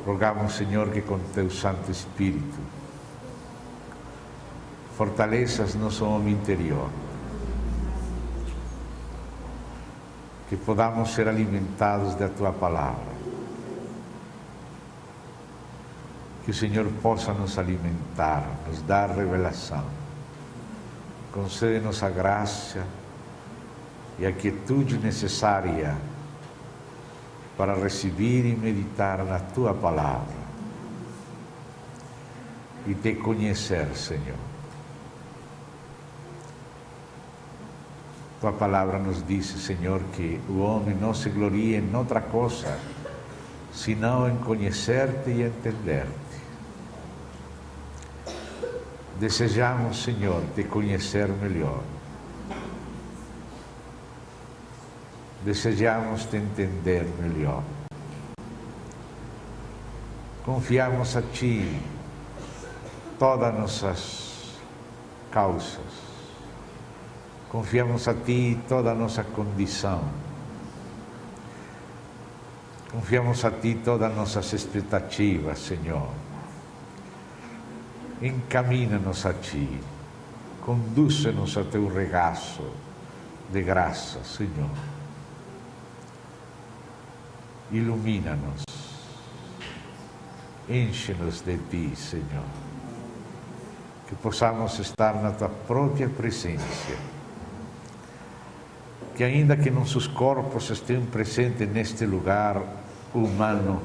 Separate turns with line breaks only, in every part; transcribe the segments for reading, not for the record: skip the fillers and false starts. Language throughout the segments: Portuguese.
Rogamos, Senhor, que com Teu Santo Espírito fortaleças nosso homem interior, que podamos ser alimentados da Tua Palavra, que o Senhor possa nos alimentar, nos dar revelação, concede-nos a graça e a quietude necessária para receber e meditar na Tua Palavra e Te conhecer, Senhor. Tua Palavra nos diz, Senhor, que o homem não se gloria em outra coisa, senão em conhecer-Te e entender-Te. Desejamos, Senhor, Te conhecer melhor. Desejamos Te entender melhor. Confiamos a Ti todas nossas causas. Confiamos a Ti toda a nossa condição. Confiamos a Ti todas as nossas expectativas, Senhor. Encamina-nos a Ti. Conduz-nos a Teu regaço de graça, Senhor. Ilumina-nos, enche-nos de Ti, Senhor, que possamos estar na Tua própria presença, que ainda que nossos corpos estejam presentes neste lugar humano,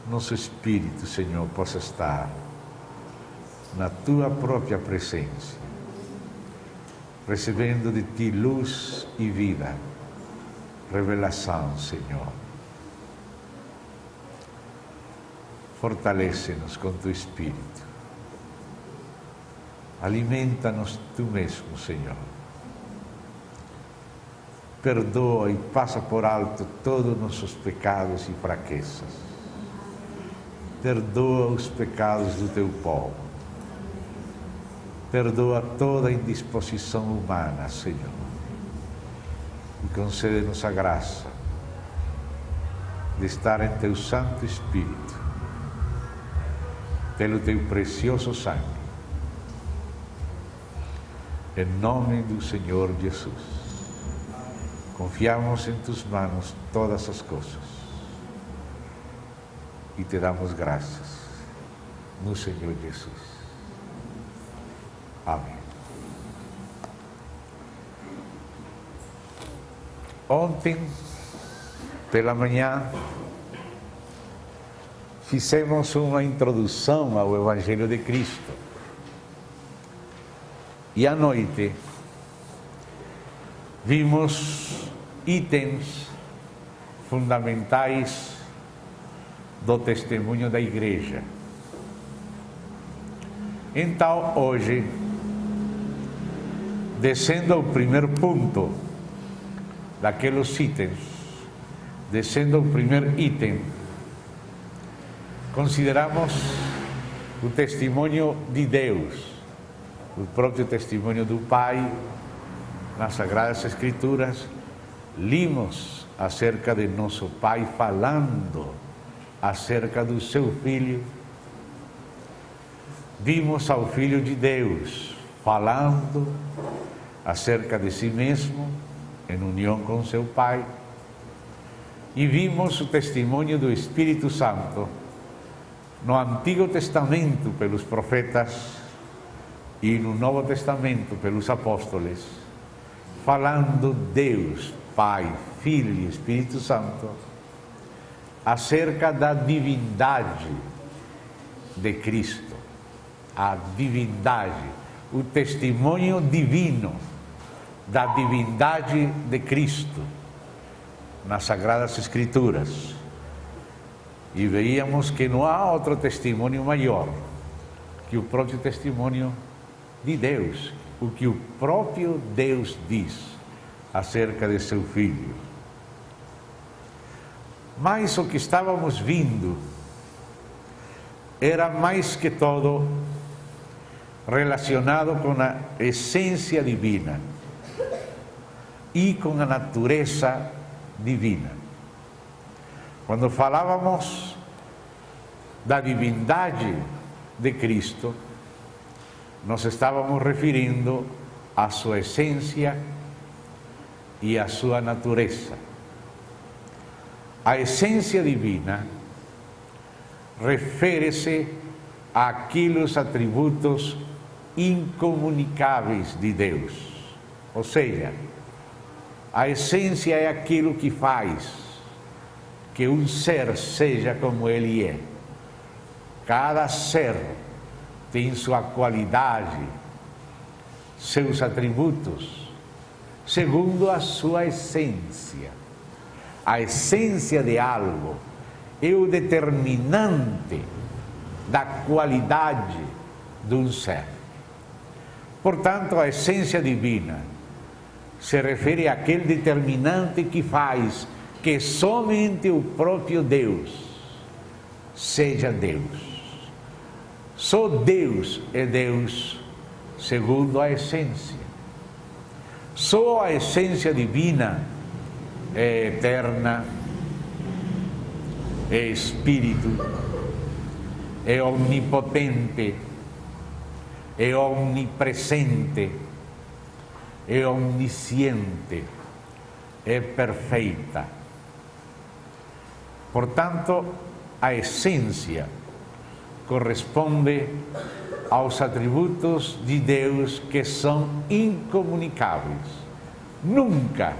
nosso espírito, Senhor, possa estar na Tua própria presença, recebendo de Ti luz e vida, revelação, Senhor. Fortalece-nos com Teu Espírito. Alimenta-nos Tu mesmo, Senhor. Perdoa e passa por alto todos os nossos pecados e fraquezas. Perdoa os pecados do Teu povo. Perdoa toda indisposição humana, Senhor. E concede-nos a graça de estar em Teu Santo Espírito, pelo Teu precioso sangue, em nome do Senhor Jesus. Confiamos em Tus manos todas as coisas e Te damos graças no Senhor Jesus. Amém. Ontem, pela manhã, fizemos uma introdução ao Evangelho de Cristo. E à noite, vimos itens fundamentais do testemunho da Igreja. Então, hoje, descendo ao primeiro ponto daqueles itens, descendo ao primeiro item, consideramos o testemunho de Deus, o próprio testemunho do Pai nas Sagradas Escrituras. Limos acerca de nosso Pai falando acerca do seu Filho. Vimos ao Filho de Deus falando acerca de si mesmo em união com seu Pai. E vimos o testemunho do Espírito Santo no Antigo Testamento pelos profetas e no Novo Testamento pelos apóstolos, falando Deus, Pai, Filho e Espírito Santo, acerca da divindade de Cristo, a divindade, o testemunho divino da divindade de Cristo nas Sagradas Escrituras. E veíamos que não há outro testemunho maior que o próprio testemunho de Deus, o que o próprio Deus diz acerca de seu Filho. Mas o que estávamos vendo era mais que todo relacionado com a essência divina e com a natureza divina. Quando falávamos da divindade de Cristo, nós estávamos referindo à sua essência e à sua natureza. A essência divina refere-se àqueles atributos incomunicáveis de Deus. Ou seja, a essência é aquilo que faz que um ser seja como ele é. Cada ser tem sua qualidade, seus atributos, segundo a sua essência. A essência de algo é o determinante da qualidade de um ser. Portanto, a essência divina se refere àquele determinante que faz que somente o próprio Deus seja Deus. Só Deus é Deus segundo a essência. Só a essência divina é eterna, é espírito, é onipotente, é onipresente, é onisciente, é perfeita. Portanto, a essência corresponde aos atributos de Deus que são incomunicáveis. Nunca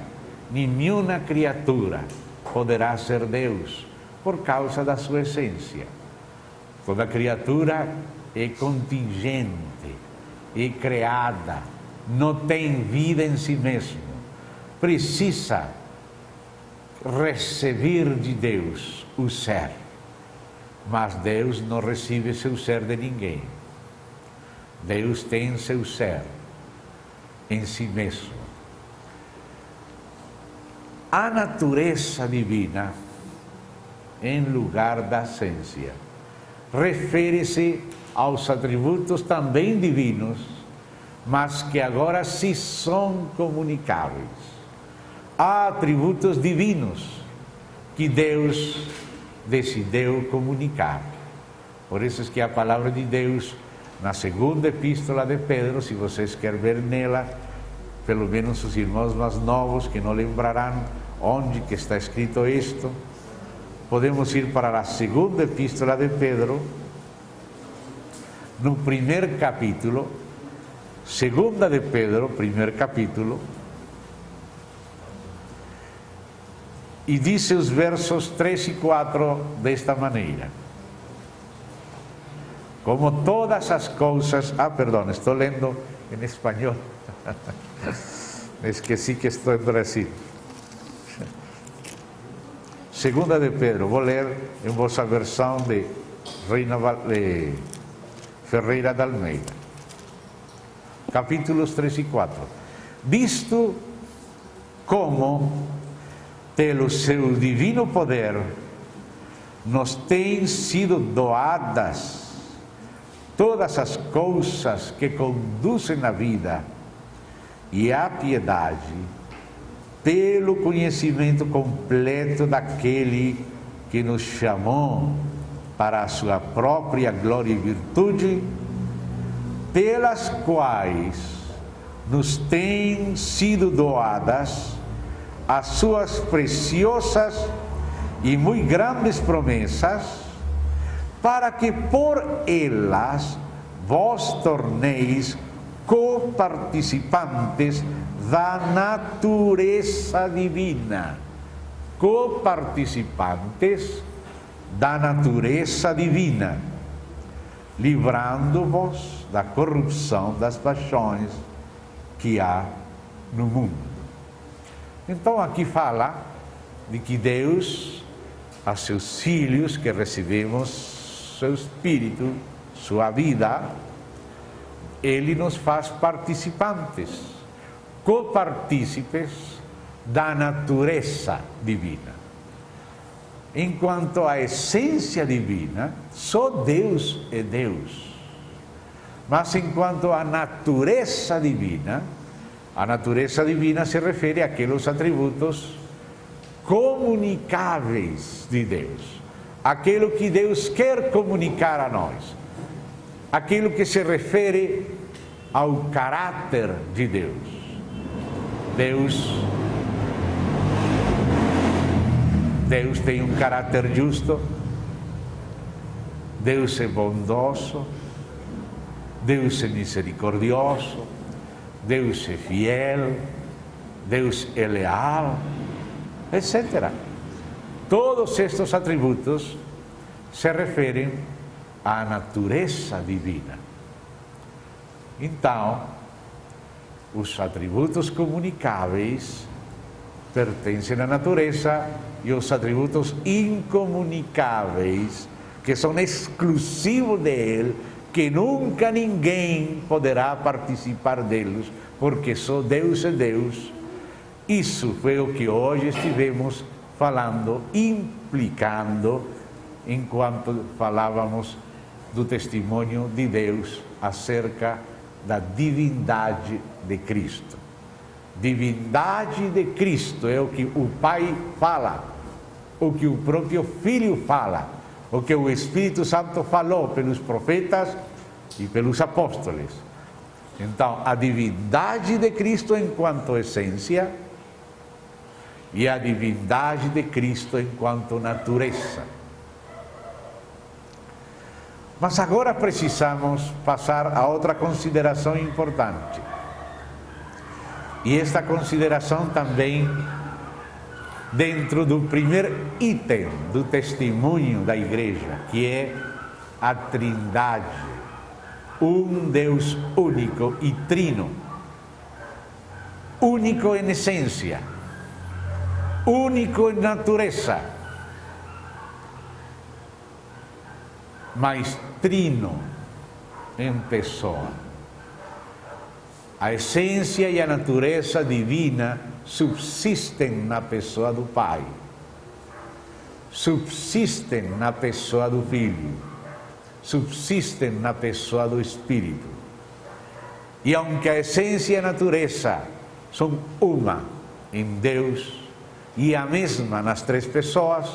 nenhuma criatura poderá ser Deus por causa da sua essência. Toda criatura é contingente, é criada, não tem vida em si mesmo. Precisa receber de Deus o ser. Mas Deus não recebe seu ser de ninguém. Deus tem seu ser em si mesmo. A natureza divina, em lugar da essência, refere-se aos atributos também divinos, mas que agora se são comunicáveis. Há atributos divinos que Deus decidiu comunicar. Por isso é que a palavra de Deus, na segunda epístola de Pedro, se vocês querem ver nela, pelo menos os irmãos mais novos que não lembrarão onde que está escrito isto, podemos ir para a segunda epístola de Pedro, no primeiro capítulo, segunda de Pedro, primeiro capítulo, e diz os versos 3 e 4 desta maneira: como todas as coisas... perdão, estou lendo em espanhol. Esqueci que estou em Brasil. Segunda de Pedro, vou ler em vossa versão de Ferreira de Almeida. Capítulos 3 e 4. Visto como, pelo seu divino poder, nos têm sido doadas todas as coisas que conduzem à vida e à piedade, pelo conhecimento completo daquele que nos chamou para a sua própria glória e virtude, pelas quais nos têm sido doadas as suas preciosas e muito grandes promessas, para que por elas vos torneis coparticipantes da natureza divina. Coparticipantes da natureza divina, livrando-vos da corrupção das paixões que há no mundo. Então aqui fala de que Deus, a seus filhos que recebemos seu Espírito, sua vida, Ele nos faz participantes, copartícipes da natureza divina. Enquanto a essência divina, só Deus é Deus. Mas enquanto a natureza divina se refere àqueles atributos comunicáveis de Deus. aquilo que Deus quer comunicar a nós, aquilo que se refere ao caráter de Deus. Deus tem um caráter justo, Deus é bondoso, Deus é misericordioso, Deus é fiel, Deus é leal, etc. Todos estes atributos se referem à natureza divina. Então, os atributos comunicáveis pertencem à natureza e os atributos incomunicáveis, que são exclusivos dele, que nunca ninguém poderá participar deles, porque só Deus é Deus. Isso foi o que hoje estivemos falando, implicando, enquanto falávamos do testemunho de Deus acerca da divindade de Cristo. Divindade de Cristo é o que o Pai fala, o que o próprio Filho fala, o que o Espírito Santo falou pelos profetas e pelos apóstolos. Então, a divindade de Cristo enquanto essência e a divindade de Cristo enquanto natureza. Mas agora precisamos passar a outra consideração importante. E esta consideração também dentro do primeiro item do testemunho da igreja, que é a Trindade, um Deus único e trino, único em essência, único em natureza, mas trino em pessoa. A essência e a natureza divina subsistem na pessoa do Pai, subsistem na pessoa do Filho, subsistem na pessoa do Espírito. E aunque a essência e a natureza são uma em Deus e a mesma nas três pessoas,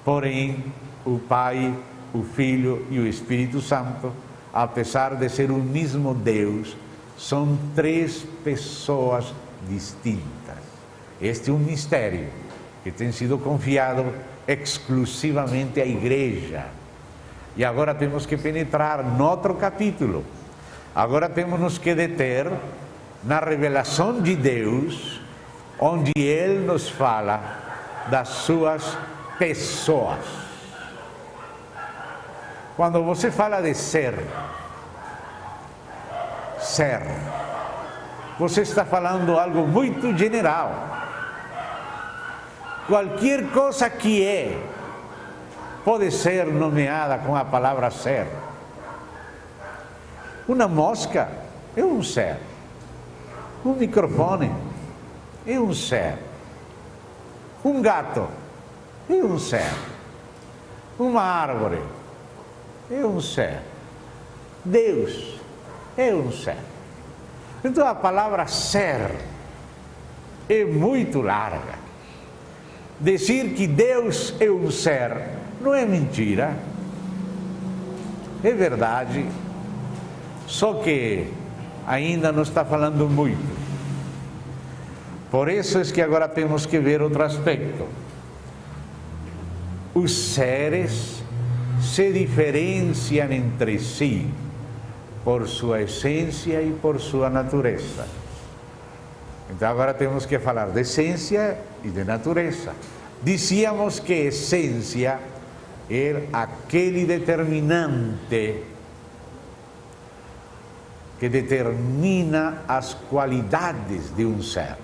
porém o Pai, o Filho e o Espírito Santo, apesar de ser o mesmo Deus, são três pessoas distintas. Este é um mistério que tem sido confiado exclusivamente à igreja. E agora temos que penetrar no outro capítulo. Agora temos que deter na revelação de Deus, onde Ele nos fala das suas pessoas. Quando você fala de ser, você está falando algo muito general. Qualquer coisa que é, pode ser nomeada com a palavra ser. Uma mosca é um ser. Um microfone é um ser. Um gato é um ser. Uma árvore é um ser. Deus é um ser. Então a palavra ser é muito larga. Dizer que Deus é um ser não é mentira, é verdade, só que ainda não está falando muito. Por isso é que agora temos que ver outro aspecto. Os seres se diferenciam entre si por sua essência e por sua natureza. Então agora temos que falar de essência e de natureza. Dizíamos que essência é aquele determinante que determina as qualidades de um ser.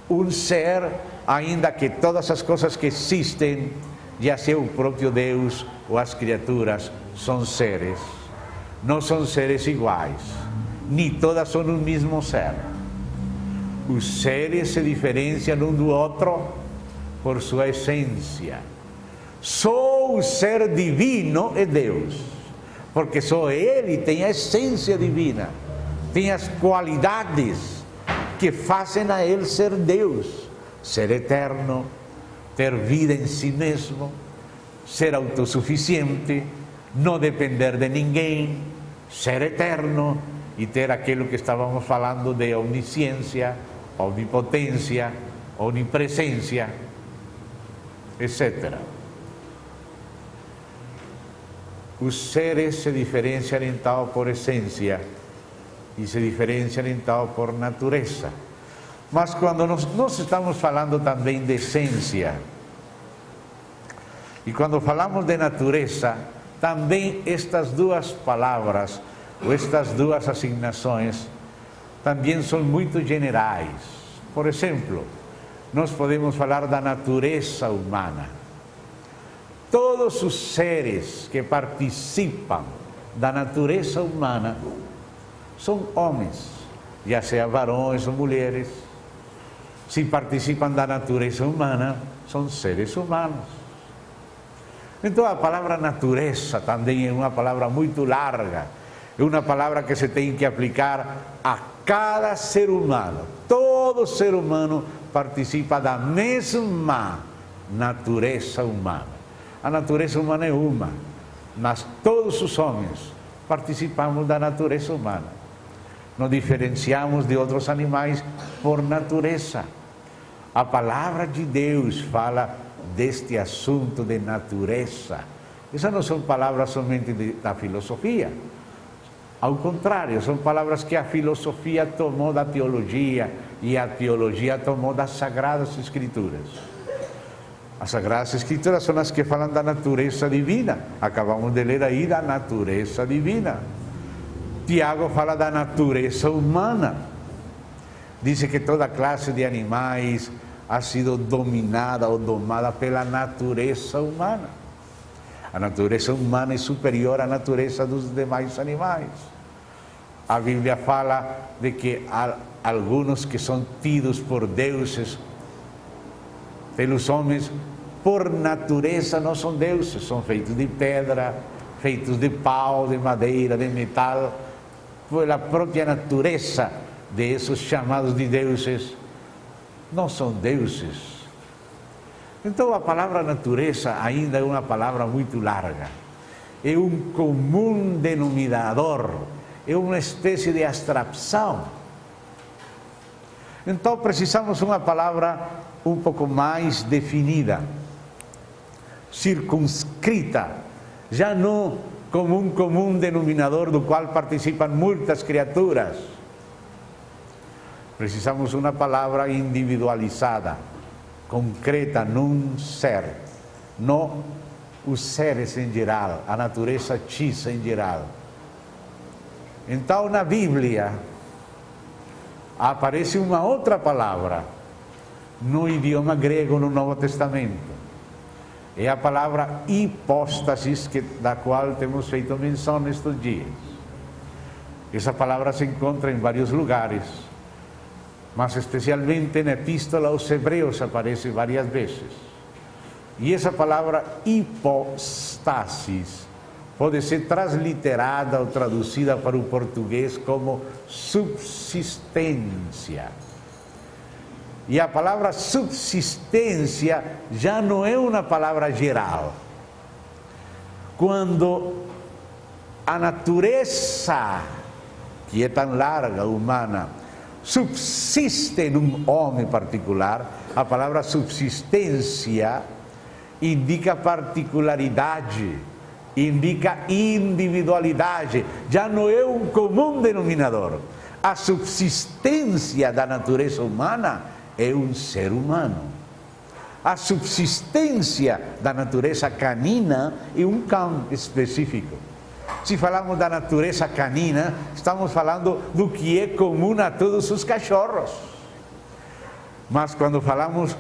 Um ser, ainda que todas as coisas que existem, já seja o próprio Deus ou as criaturas, são seres. Não são seres iguais, nem todas são o mesmo ser. Os seres se diferenciam um do outro por sua essência. Só o ser divino é Deus, porque só Ele tem a essência divina, tem as qualidades que fazem a Ele ser Deus, ser eterno, ter vida em si mesmo, ser autossuficiente, não depender de ninguém, ser eterno e ter aquilo que estávamos falando de onisciência, onipotência, onipresença, etc. Os seres se diferenciam então por essência e se diferenciam então por natureza. Mas quando nós estamos falando também de essência, e quando falamos de natureza, também estas duas palavras, ou estas duas assignações, também são muito generais. Por exemplo, nós podemos falar da natureza humana. Todos os seres que participam da natureza humana são homens, já seja varões ou mulheres. Se participam da natureza humana, são seres humanos. Então a palavra natureza também é uma palavra muito larga, é uma palavra que se tem que aplicar a cada ser humano. Todo ser humano participa da mesma natureza humana. A natureza humana é uma, mas todos os homens participamos da natureza humana. Nos diferenciamos de outros animais por natureza. A palavra de Deus fala deste assunto de natureza. Essas não são palavras somente da filosofia. Ao contrário, são palavras que a filosofia tomou da teologia e a teologia tomou das Sagradas Escrituras. As Sagradas Escrituras são as que falam da natureza divina. Acabamos de ler aí da natureza divina. Tiago fala da natureza humana. Diz que toda classe de animais ha sido dominada ou domada pela natureza humana. A natureza humana é superior à natureza dos demais animais. A Bíblia fala de que há alguns que são tidos por deuses, pelos homens, por natureza não são deuses, são feitos de pedra, feitos de pau, de madeira, de metal, pela própria natureza desses chamados de deuses, não são deuses. Então a palavra natureza ainda é uma palavra muito larga, é um comum denominador, é uma espécie de abstração. Então precisamos de uma palavra um pouco mais definida, circunscrita, já não como um comum denominador do qual participam muitas criaturas. Precisamos de uma palavra individualizada, concreta num ser, não os seres em geral, a natureza X em geral. Então na Bíblia aparece uma outra palavra no idioma grego no Novo Testamento. É a palavra hipóstasis, da qual temos feito menção nestes dias. Essa palavra se encontra em vários lugares, mas especialmente na Epístola aos Hebreus aparece várias vezes. E essa palavra hipostasis pode ser transliterada ou traduzida para o português como subsistência. E a palavra subsistência já não é uma palavra geral. Quando a natureza, que é tão larga, humana, subsiste num homem particular, a palavra subsistência indica particularidade, indica individualidade, já não é um comum denominador. A subsistência da natureza humana é um ser humano. A subsistência da natureza canina é um cão específico. Se falamos da natureza canina, estamos falando do que é comum a todos os cachorros. Mas quando falamos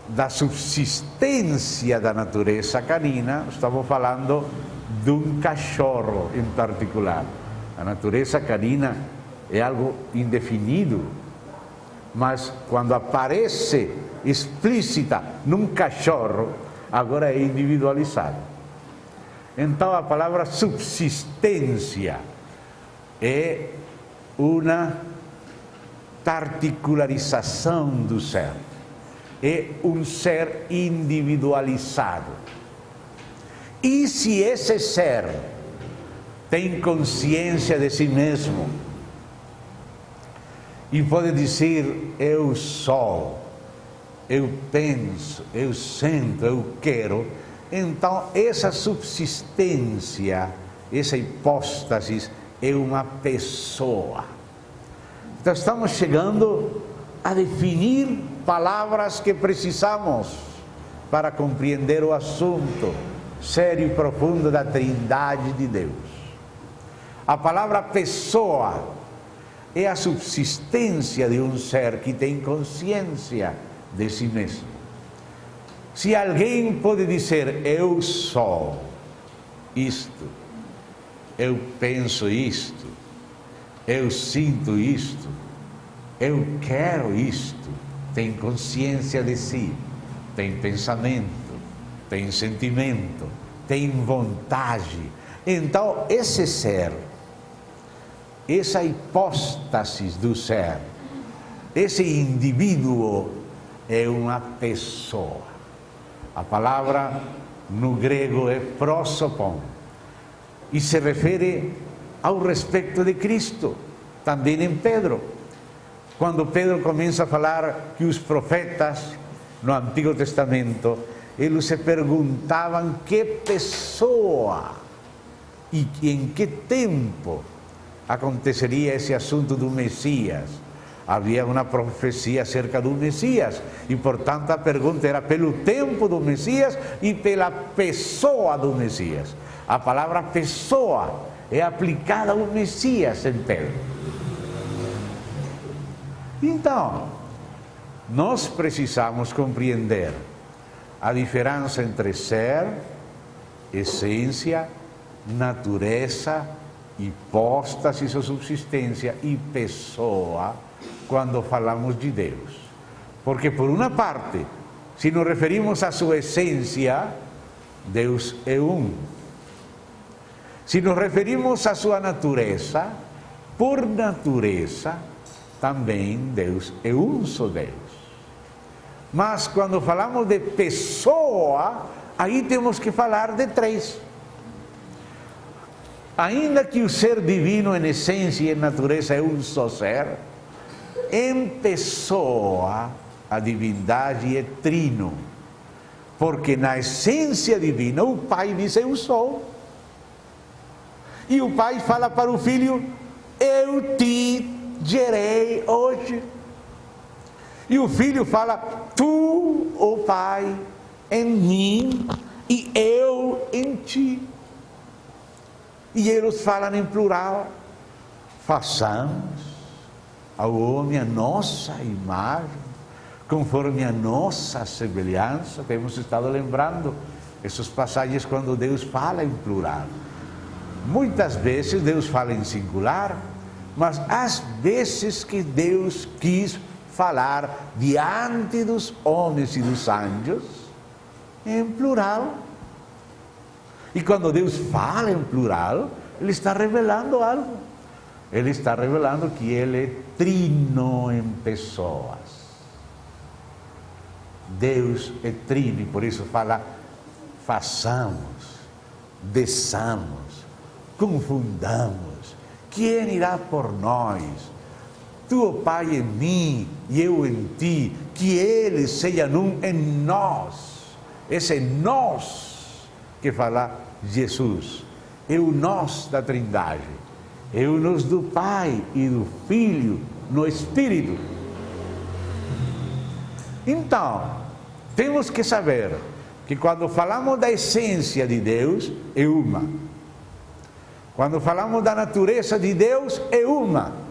da subsistência da natureza canina, estamos falando de um cachorro em particular. A natureza canina é algo indefinido, mas quando aparece explícita num cachorro, agora é individualizado. Então a palavra subsistência é uma particularização do ser, é um ser individualizado. E se esse ser tem consciência de si mesmo e pode dizer: eu sou, eu penso, eu sinto, eu quero, então essa subsistência, essa hipóstase é uma pessoa. Então estamos chegando a definir palavras que precisamos para compreender o assunto sério e profundo da Trindade de Deus. A palavra pessoa é a subsistência de um ser que tem consciência de si mesmo. Se alguém pode dizer: eu sou isto, eu penso isto, eu sinto isto, eu quero isto, tem consciência de si, tem pensamento, tem sentimento, tem vontade. Então, esse ser, essa hipóstase do ser, esse indivíduo é uma pessoa. A palavra no grego é prosopon e se refere ao respeito de Cristo, também em Pedro. Quando Pedro começa a falar que os profetas no Antigo Testamento, eles se perguntavam que pessoa e em que tempo aconteceria esse assunto do Messias. Havia uma profecia acerca do Messias e, portanto, a pergunta era pelo tempo do Messias e pela pessoa do Messias. A palavra pessoa é aplicada ao Messias em Pedro. Então, nós precisamos compreender a diferença entre ser, essência, natureza, hipóstase ou subsistência e pessoa quando falamos de Deus. Porque, por uma parte, se nos referimos à sua essência, Deus é um. Se nos referimos à sua natureza, por natureza, também Deus é um só Deus. Mas quando falamos de pessoa, aí temos que falar de três. Ainda que o ser divino em essência e em natureza é um só ser, em pessoa a divindade é trino. Porque na essência divina o Pai diz: eu sou. E o Pai fala para o Filho: eu te gerei hoje. E o Filho fala: tu, ó Pai, em mim e eu em ti. E eles falam em plural: façamos ao homem a nossa imagem, conforme a nossa semelhança. Temos estado lembrando essas passagens quando Deus fala em plural. Muitas vezes Deus fala em singular, mas às vezes que Deus quis falar diante dos homens e dos anjos em plural. E quando Deus fala em plural, Ele está revelando algo. Ele está revelando que Ele é trino em pessoas. Deus é trino e por isso fala: façamos, desçamos, confundamos. Quem irá por nós? Tu, Pai, em mim e eu em ti, que eles sejam um em nós. Esse nós que fala Jesus é o nós da Trindade, é o nós do Pai e do Filho no Espírito. Então, temos que saber que quando falamos da essência de Deus, é uma. Quando falamos da natureza de Deus, é uma.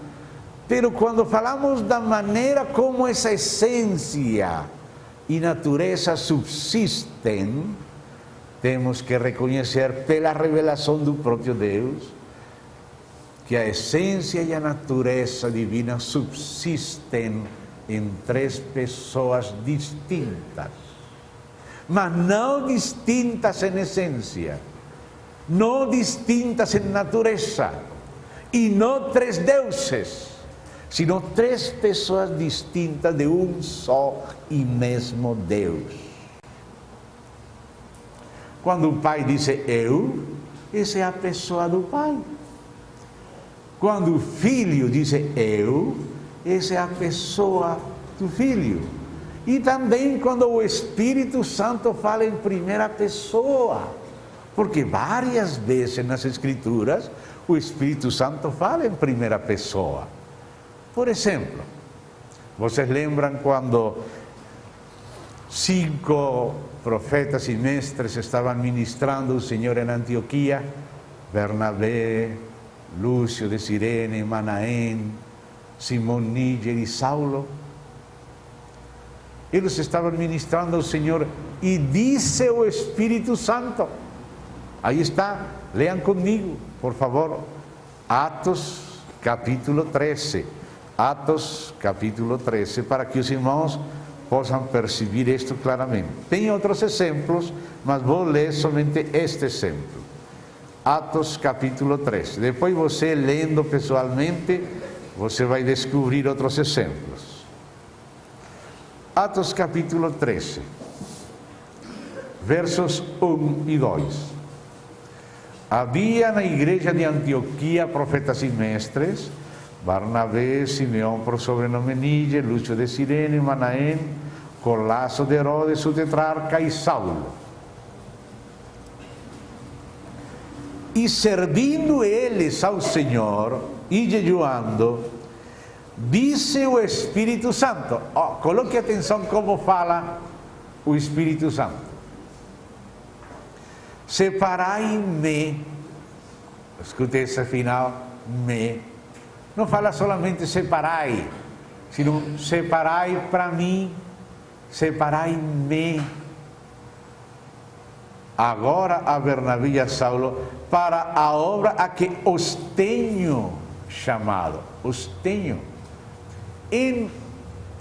Pero quando falamos da maneira como essa essência e natureza subsistem, temos que reconhecer pela revelação do próprio Deus que a essência e a natureza divina subsistem em três pessoas distintas, mas não distintas em essência, não distintas em natureza, e não três deuses, sino três pessoas distintas de um só e mesmo Deus. Quando o Pai diz eu, essa é a pessoa do Pai. Quando o Filho diz eu, essa é a pessoa do Filho. E também quando o Espírito Santo fala em primeira pessoa, porque várias vezes nas Escrituras o Espírito Santo fala em primeira pessoa. Por exemplo, vocês lembram quando 5 profetas e mestres estavam ministrando o Senhor em Antioquia? Bernabé, Lúcio de Cirene, Manaém, Simão Níger e Saulo. Eles estavam ministrando ao Senhor e disse o Espírito Santo. Aí está, leiam comigo, por favor, Atos capítulo 13. Atos capítulo 13, para que os irmãos possam perceber isto claramente. Tem outros exemplos, mas vou ler somente este exemplo. Atos capítulo 13. Depois você, lendo pessoalmente, você vai descobrir outros exemplos. Atos capítulo 13, versos 1 e 2. Havia na igreja de Antioquia profetas e mestres, Barnabé, Simeão por sobrenome Níger, Lúcio de Cirene, Manaém, Colasso de Herodes, o tetrarca, e Saulo. E servindo eles ao Senhor e jejuando, disse o Espírito Santo. Coloque atenção como fala o Espírito Santo. Separai-me, escute esse final, me. Não fala solamente separai, sino separai para mim, separai-me. Agora a Bernabé e a Saulo para a obra a que os tenho chamado. Os tenho. Em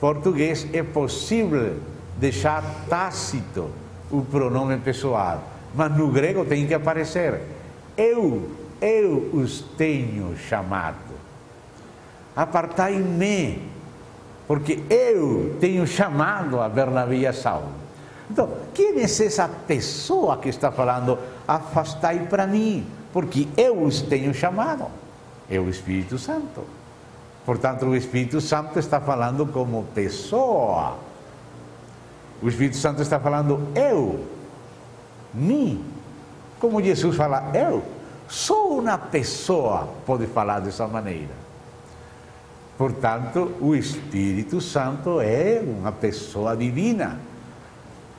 português é possível deixar tácito o pronome pessoal, mas no grego tem que aparecer. Eu os tenho chamado. Apartai-me, porque eu tenho chamado a Bernabé e a Saulo. Então, quem é essa pessoa que está falando? Afastai para mim, porque eu os tenho chamado. É o Espírito Santo. Portanto, o Espírito Santo está falando como pessoa. O Espírito Santo está falando eu, mim. Como Jesus fala eu, só uma pessoa pode falar dessa maneira. Portanto, o Espírito Santo é uma pessoa divina.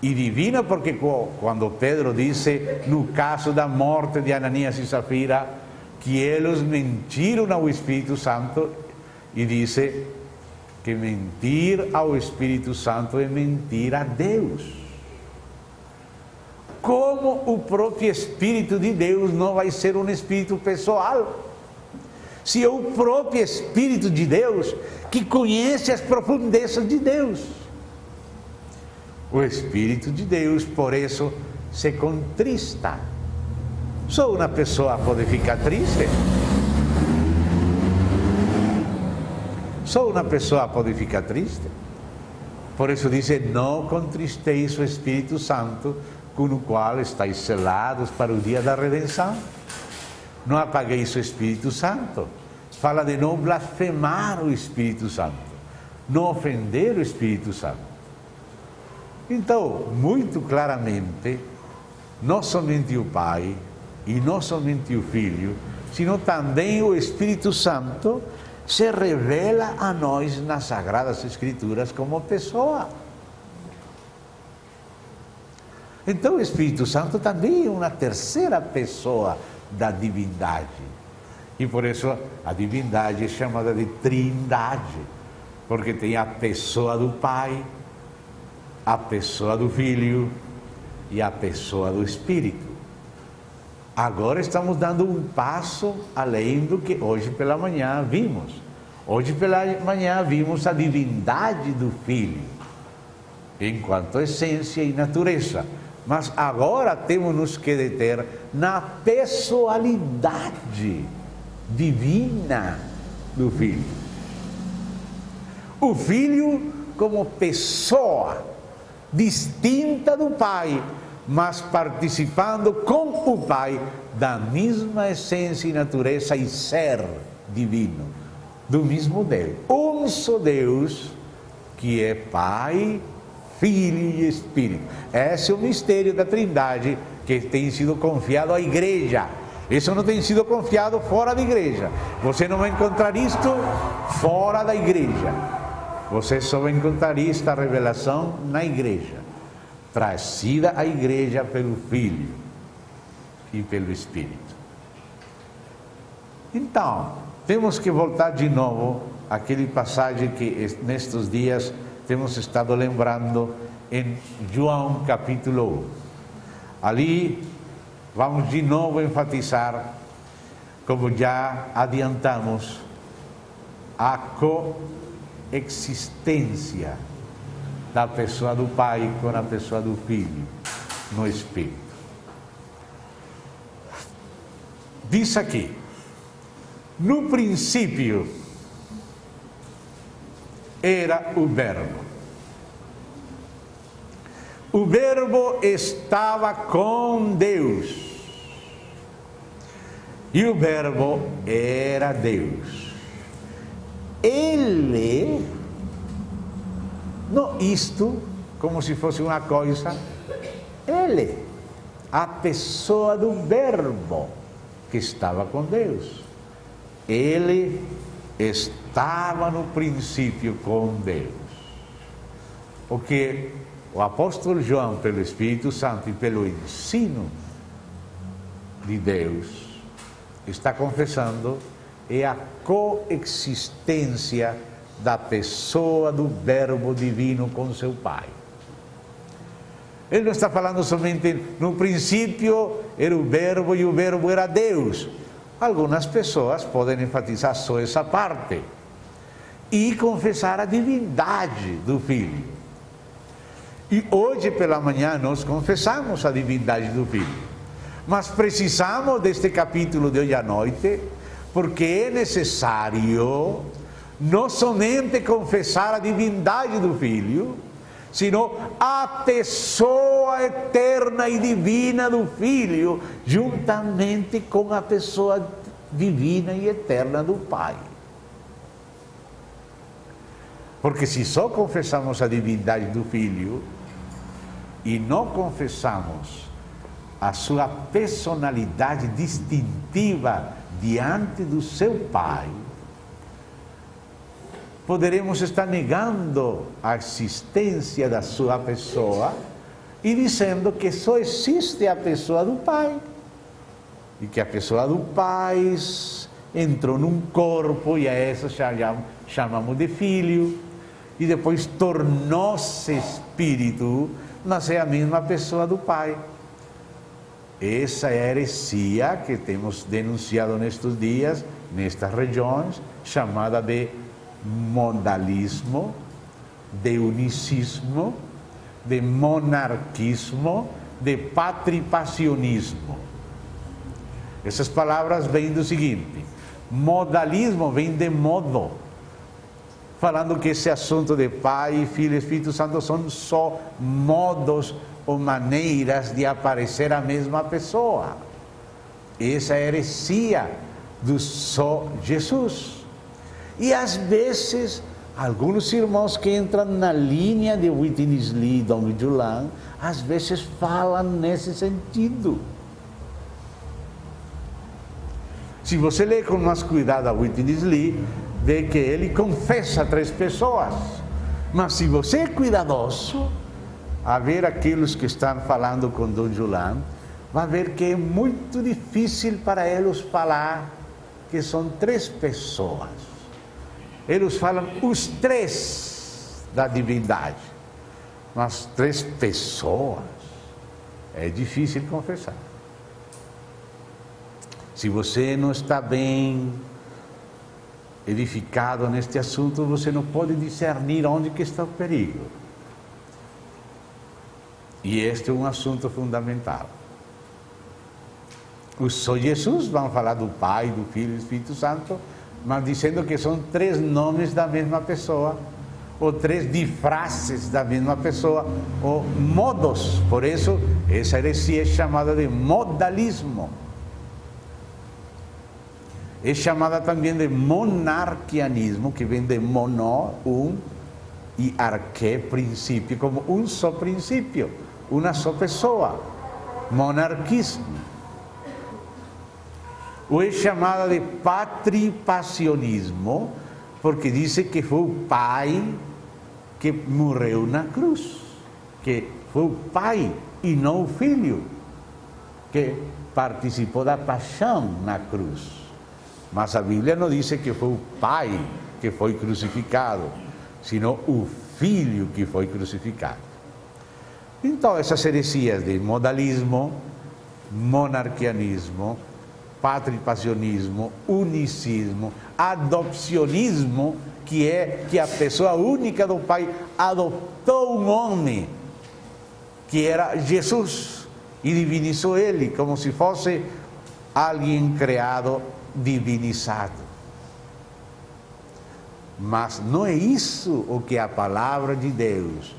E divina porque quando Pedro disse, no caso da morte de Ananias e Safira, que eles mentiram ao Espírito Santo, e disse que mentir ao Espírito Santo é mentir a Deus. Como o próprio Espírito de Deus não vai ser um Espírito pessoal? Se é o próprio Espírito de Deus que conhece as profundezas de Deus. O Espírito de Deus, por isso, se contrista. Só uma pessoa pode ficar triste? Só uma pessoa pode ficar triste? Por isso diz, não contristeis o Espírito Santo, com o qual estáis selados para o dia da redenção. Não apagueis o Espírito Santo. Fala de não blasfemar o Espírito Santo, não ofender o Espírito Santo. Então, muito claramente, não somente o Pai e não somente o Filho, sino também o Espírito Santo se revela a nós nas Sagradas Escrituras como pessoa. Então, o Espírito Santo também é uma terceira pessoa da divindade. E por isso a divindade é chamada de Trindade, porque tem a pessoa do Pai, a pessoa do Filho e a pessoa do Espírito. Agora estamos dando um passo além do que hoje pela manhã vimos. Hoje pela manhã vimos a divindade do Filho, enquanto essência e natureza. Mas agora temos que deter na pessoalidade divina do Filho. O Filho como pessoa distinta do Pai, mas participando com o Pai da mesma essência e natureza e ser divino, do mesmo Deus. Um só Deus, que é Pai, Filho e Espírito. Esse é o mistério da Trindade que tem sido confiado à igreja. Isso não tem sido confiado fora da igreja. Você não vai encontrar isto fora da igreja. Você só vai encontrar esta revelação na igreja, trazida à igreja pelo Filho e pelo Espírito. Então, temos que voltar de novo àquele passagem que nestes dias temos estado lembrando em João capítulo 1. Ali vamos de novo enfatizar, como já adiantamos, a coexistência da pessoa do Pai com a pessoa do Filho no Espírito. Diz aqui: no princípio era o Verbo. O Verbo estava com Deus. E o Verbo era Deus. Ele, não isto como se fosse uma coisa, ele, a pessoa do Verbo que estava com Deus. Ele estava no princípio com Deus. Porque o apóstolo João, pelo Espírito Santo e pelo ensino de Deus, está confessando a coexistência da pessoa do Verbo divino com seu Pai. Ele não está falando somente no princípio era o Verbo e o Verbo era Deus. Algumas pessoas podem enfatizar só essa parte e confessar a divindade do Filho. E hoje pela manhã nós confessamos a divindade do Filho. Mas precisamos deste capítulo de hoje à noite, porque é necessário não somente confessar a divindade do Filho, sino a pessoa eterna e divina do Filho, juntamente com a pessoa divina e eterna do Pai. Porque se só confessamos a divindade do Filho e não confessamos a sua personalidade distintiva diante do seu Pai, poderemos estar negando a existência da sua pessoa e dizendo que só existe a pessoa do Pai. E que a pessoa do Pai entrou num corpo, e a essa chamamos de filho, e depois tornou-se espírito, mas é a mesma pessoa do Pai. Essa é a heresia que temos denunciado nestes dias, nestas regiões, chamada de modalismo, de unicismo, de monarquismo, de patripacionismo. Essas palavras vêm do seguinte: modalismo vem de modo, falando que esse assunto de Pai, Filho e Espírito Santo são só modos ou maneiras de aparecer a mesma pessoa. Essa é a heresia do só Jesus. E às vezes, alguns irmãos que entram na linha de Witness Lee e Dom Julan, às vezes falam nesse sentido. Se você lê com mais cuidado a Witness Lee, vê que ele confessa 3 pessoas. Mas se você é cuidadoso, a ver aqueles que estão falando com Dom Julan, vai ver que é muito difícil para eles falar que são 3 pessoas. Eles falam os 3 da divindade, mas 3 pessoas é difícil confessar. Se você não está bem edificado neste assunto, você não pode discernir onde que está o perigo. E este é um assunto fundamental. Os só Jesus vão falar do Pai, do Filho e do Espírito Santo, mas dizendo que são 3 nomes da mesma pessoa, ou 3 disfraces da mesma pessoa, ou modos. Por isso, essa heresia é chamada de modalismo. É chamada também de monarquianismo, que vem de mono, e arqué, princípio, como um só princípio, uma só pessoa. Monarquismo. Ou é chamada de patripassionismo, porque diz que foi o pai que morreu na cruz, que foi o pai e não o filho que participou da paixão na cruz. Mas a Bíblia não diz que foi o pai que foi crucificado, sino o filho que foi crucificado. Então, essas heresias de modalismo, monarquianismo, patripassionismo, unicismo, adopcionismo, que é que a pessoa única do Pai adoptou um homem, que era Jesus, e divinizou ele, como se fosse alguém criado, divinizado. Mas não é isso o que a palavra de Deus,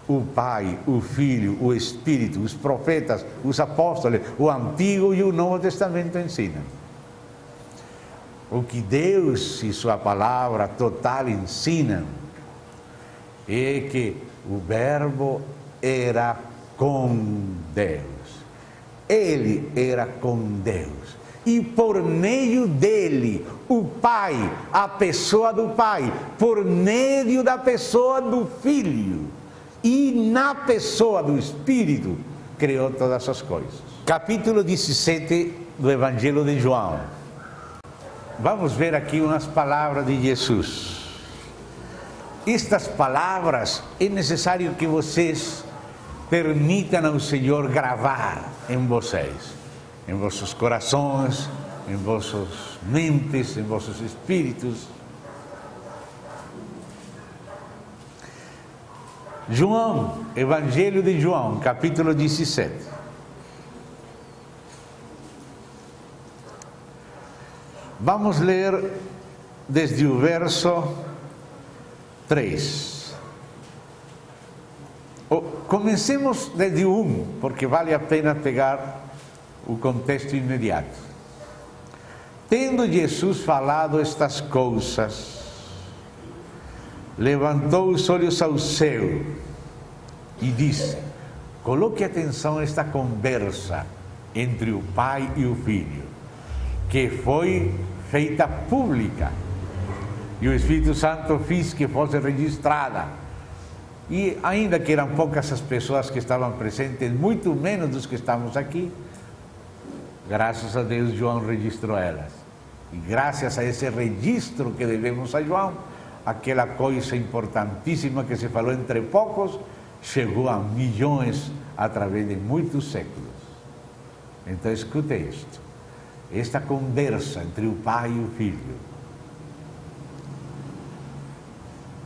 o Pai, o Filho, o Espírito, os profetas, os apóstolos, o Antigo e o Novo Testamento ensinam. O que Deus e sua palavra total ensinam é que o Verbo era com Deus. Ele era com Deus. E por meio dele, o Pai, a pessoa do Pai, por meio da pessoa do Filho e na pessoa do Espírito, criou todas as coisas. Capítulo 17 do Evangelho de João. Vamos ver aqui umas palavras de Jesus. Estas palavras é necessário que vocês permitam ao Senhor gravar em vocês, em vossos corações, em vossas mentes, em vossos espíritos. João, Evangelho de João, capítulo 17. Vamos ler desde o verso 3. Comecemos desde o 1, porque vale a pena pegar o contexto imediato. Tendo Jesus falado estas coisas, levantou os olhos ao céu e disse: coloque atenção a esta conversa entre o Pai e o Filho, que foi feita pública, e o Espírito Santo fez que fosse registrada. E ainda que eram poucas as pessoas que estavam presentes, muito menos dos que estamos aqui, graças a Deus João registrou elas. E graças a esse registro que devemos a João, aquela coisa importantíssima que se falou entre poucos, chegou a milhões através de muitos séculos. Então escute isto. Esta conversa entre o Pai e o Filho.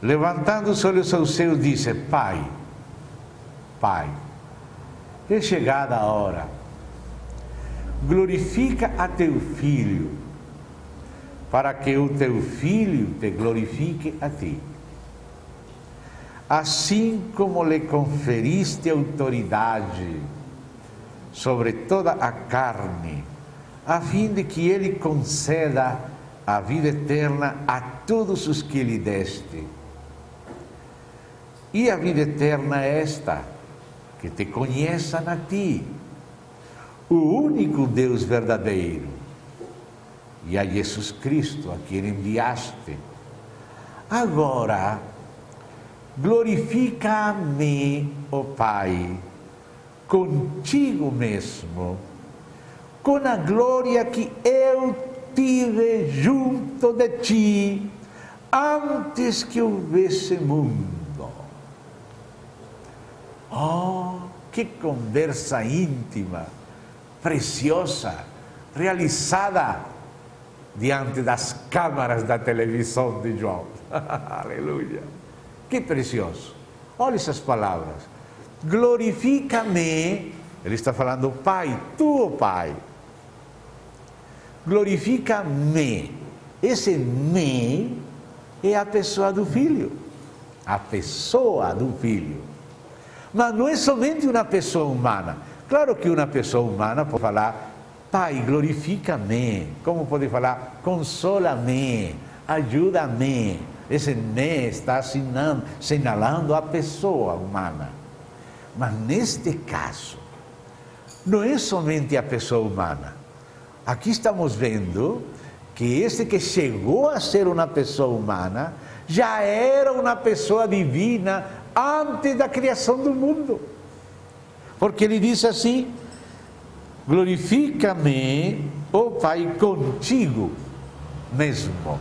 Levantando os olhos ao céu, disse: Pai, Pai, é chegada a hora. Glorifica a teu Filho, para que o teu Filho te glorifique a ti. Assim como lhe conferiste autoridade sobre toda a carne, a fim de que ele conceda a vida eterna a todos os que lhe deste. E a vida eterna é esta: que te conheçam a ti, o único Deus verdadeiro, e a Jesus Cristo, a quem enviaste. Agora, glorifica-me, ó Pai, contigo mesmo, com a glória que eu tive junto de ti, antes que houvesse mundo. Oh, que conversa íntima, preciosa, realizada diante das câmaras da televisão de João. Aleluia! Que precioso! Olha essas palavras. Glorifica-me. Ele está falando: Pai, tu, Pai. Glorifica-me. Esse me é a pessoa do Filho. a pessoa do Filho. Mas não é somente uma pessoa humana. Claro que uma pessoa humana pode falar, Pai, glorifica-me. Como pode falar, consola-me, ajuda-me. Esse me está assinalando a pessoa humana. Mas neste caso, não é somente a pessoa humana. Aqui estamos vendo que este que chegou a ser uma pessoa humana, já era uma pessoa divina antes da criação do mundo. Porque ele diz assim, glorifica-me, ó Pai, contigo mesmo.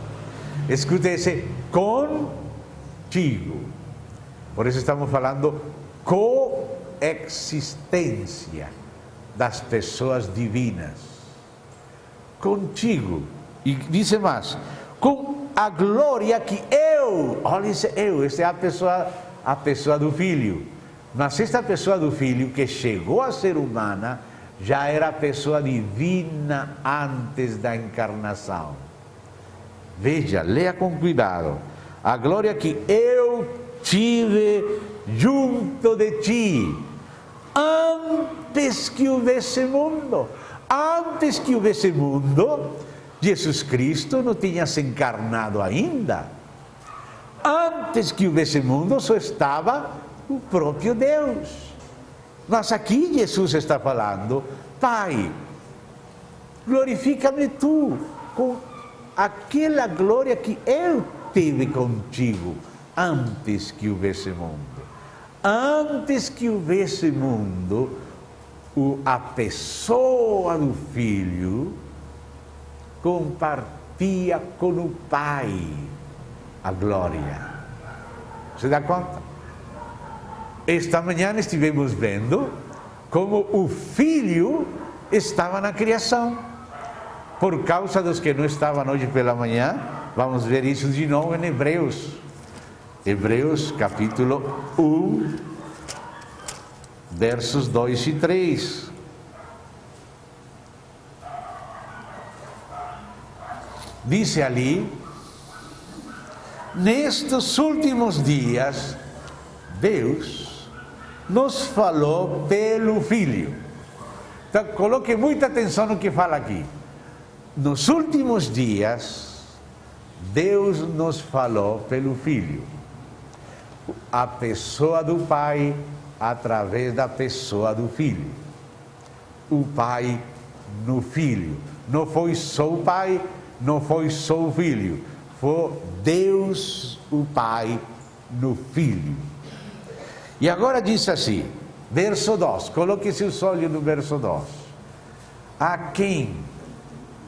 Escuta esse contigo. Por isso estamos falando coexistência das pessoas divinas. Contigo. E diz mais, com a glória que eu, olha esse eu, esta é a pessoa do Filho. Mas esta pessoa do Filho, que chegou a ser humana, já era a pessoa divina antes da encarnação. Veja, leia com cuidado. A glória que eu tive junto de ti, antes que houvesse mundo. Antes que houvesse mundo, Jesus Cristo não tinha se encarnado ainda. Antes que houvesse mundo, só estava o próprio Deus. Mas aqui Jesus está falando, Pai, glorifica-me tu com aquela glória que eu tive contigo antes que houvesse mundo. Antes que houvesse mundo, a pessoa do Filho compartilha com o Pai a glória. Você dá conta? Esta manhã estivemos vendo como o Filho estava na criação. Por causa dos que não estavam hoje pela manhã, vamos ver isso de novo em Hebreus. Hebreus capítulo 1, versos 2 e 3. Diz ali, nestes últimos dias, Deus nos falou pelo Filho. Então, coloque muita atenção no que fala aqui. Nos últimos dias, Deus nos falou pelo Filho. A pessoa do Pai através da pessoa do Filho. O Pai no Filho. Não foi só o Pai, não foi só o Filho. Foi Deus, o Pai, no Filho. E agora diz assim, verso 2, coloque seus olhos no verso 2. A quem?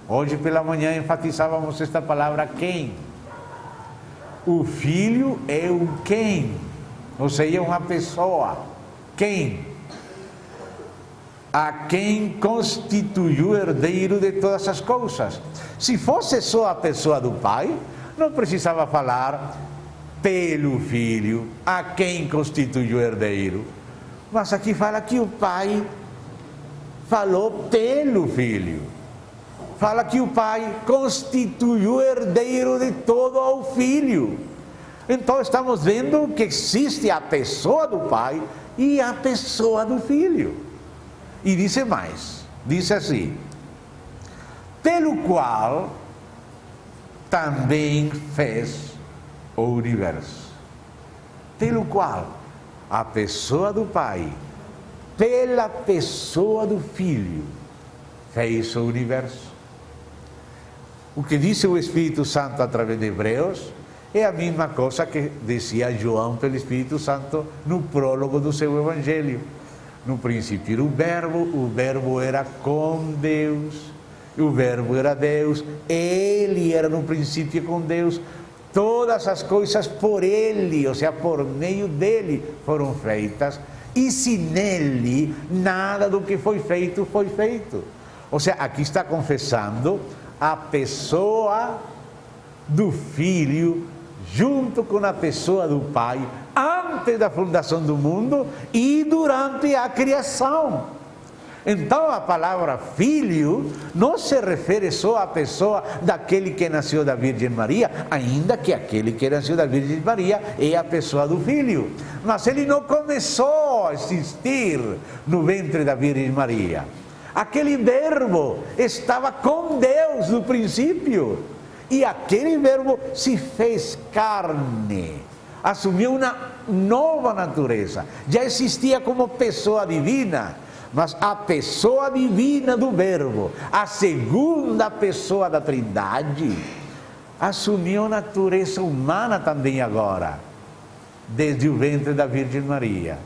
Hoje pela manhã enfatizávamos esta palavra quem. O Filho é um quem, ou seja, uma pessoa. Quem? A quem constituiu herdeiro de todas as coisas. Se fosse só a pessoa do Pai, não precisava falar pelo Filho, a quem constituiu herdeiro. Mas aqui fala que o Pai falou pelo Filho. Fala que o Pai constituiu herdeiro de todo o Filho. Então estamos vendo que existe a pessoa do Pai e a pessoa do Filho. E diz mais, diz assim, pelo qual também fez o universo. Pelo qual a pessoa do Pai, pela pessoa do Filho, fez o universo. O que disse o Espírito Santo através de Hebreus é a mesma coisa que dizia João pelo Espírito Santo no prólogo do seu Evangelho. No princípio era o verbo era com Deus, o verbo era Deus, ele era no princípio com Deus, todas as coisas por ele, ou seja, por meio dele foram feitas, e sem ele nada do que foi feito foi feito. Ou seja, aqui está confessando a pessoa do Filho junto com a pessoa do Pai antes da fundação do mundo e durante a criação. Então a palavra filho não se refere só à pessoa daquele que nasceu da Virgem Maria, ainda que aquele que nasceu da Virgem Maria é a pessoa do filho. Mas ele não começou a existir no ventre da Virgem Maria. Aquele verbo estava com Deus no princípio. E aquele verbo se fez carne, assumiu uma nova natureza. Já existia como pessoa divina, mas a pessoa divina do verbo, a segunda pessoa da Trindade, assumiu natureza humana também agora, desde o ventre da Virgem Maria.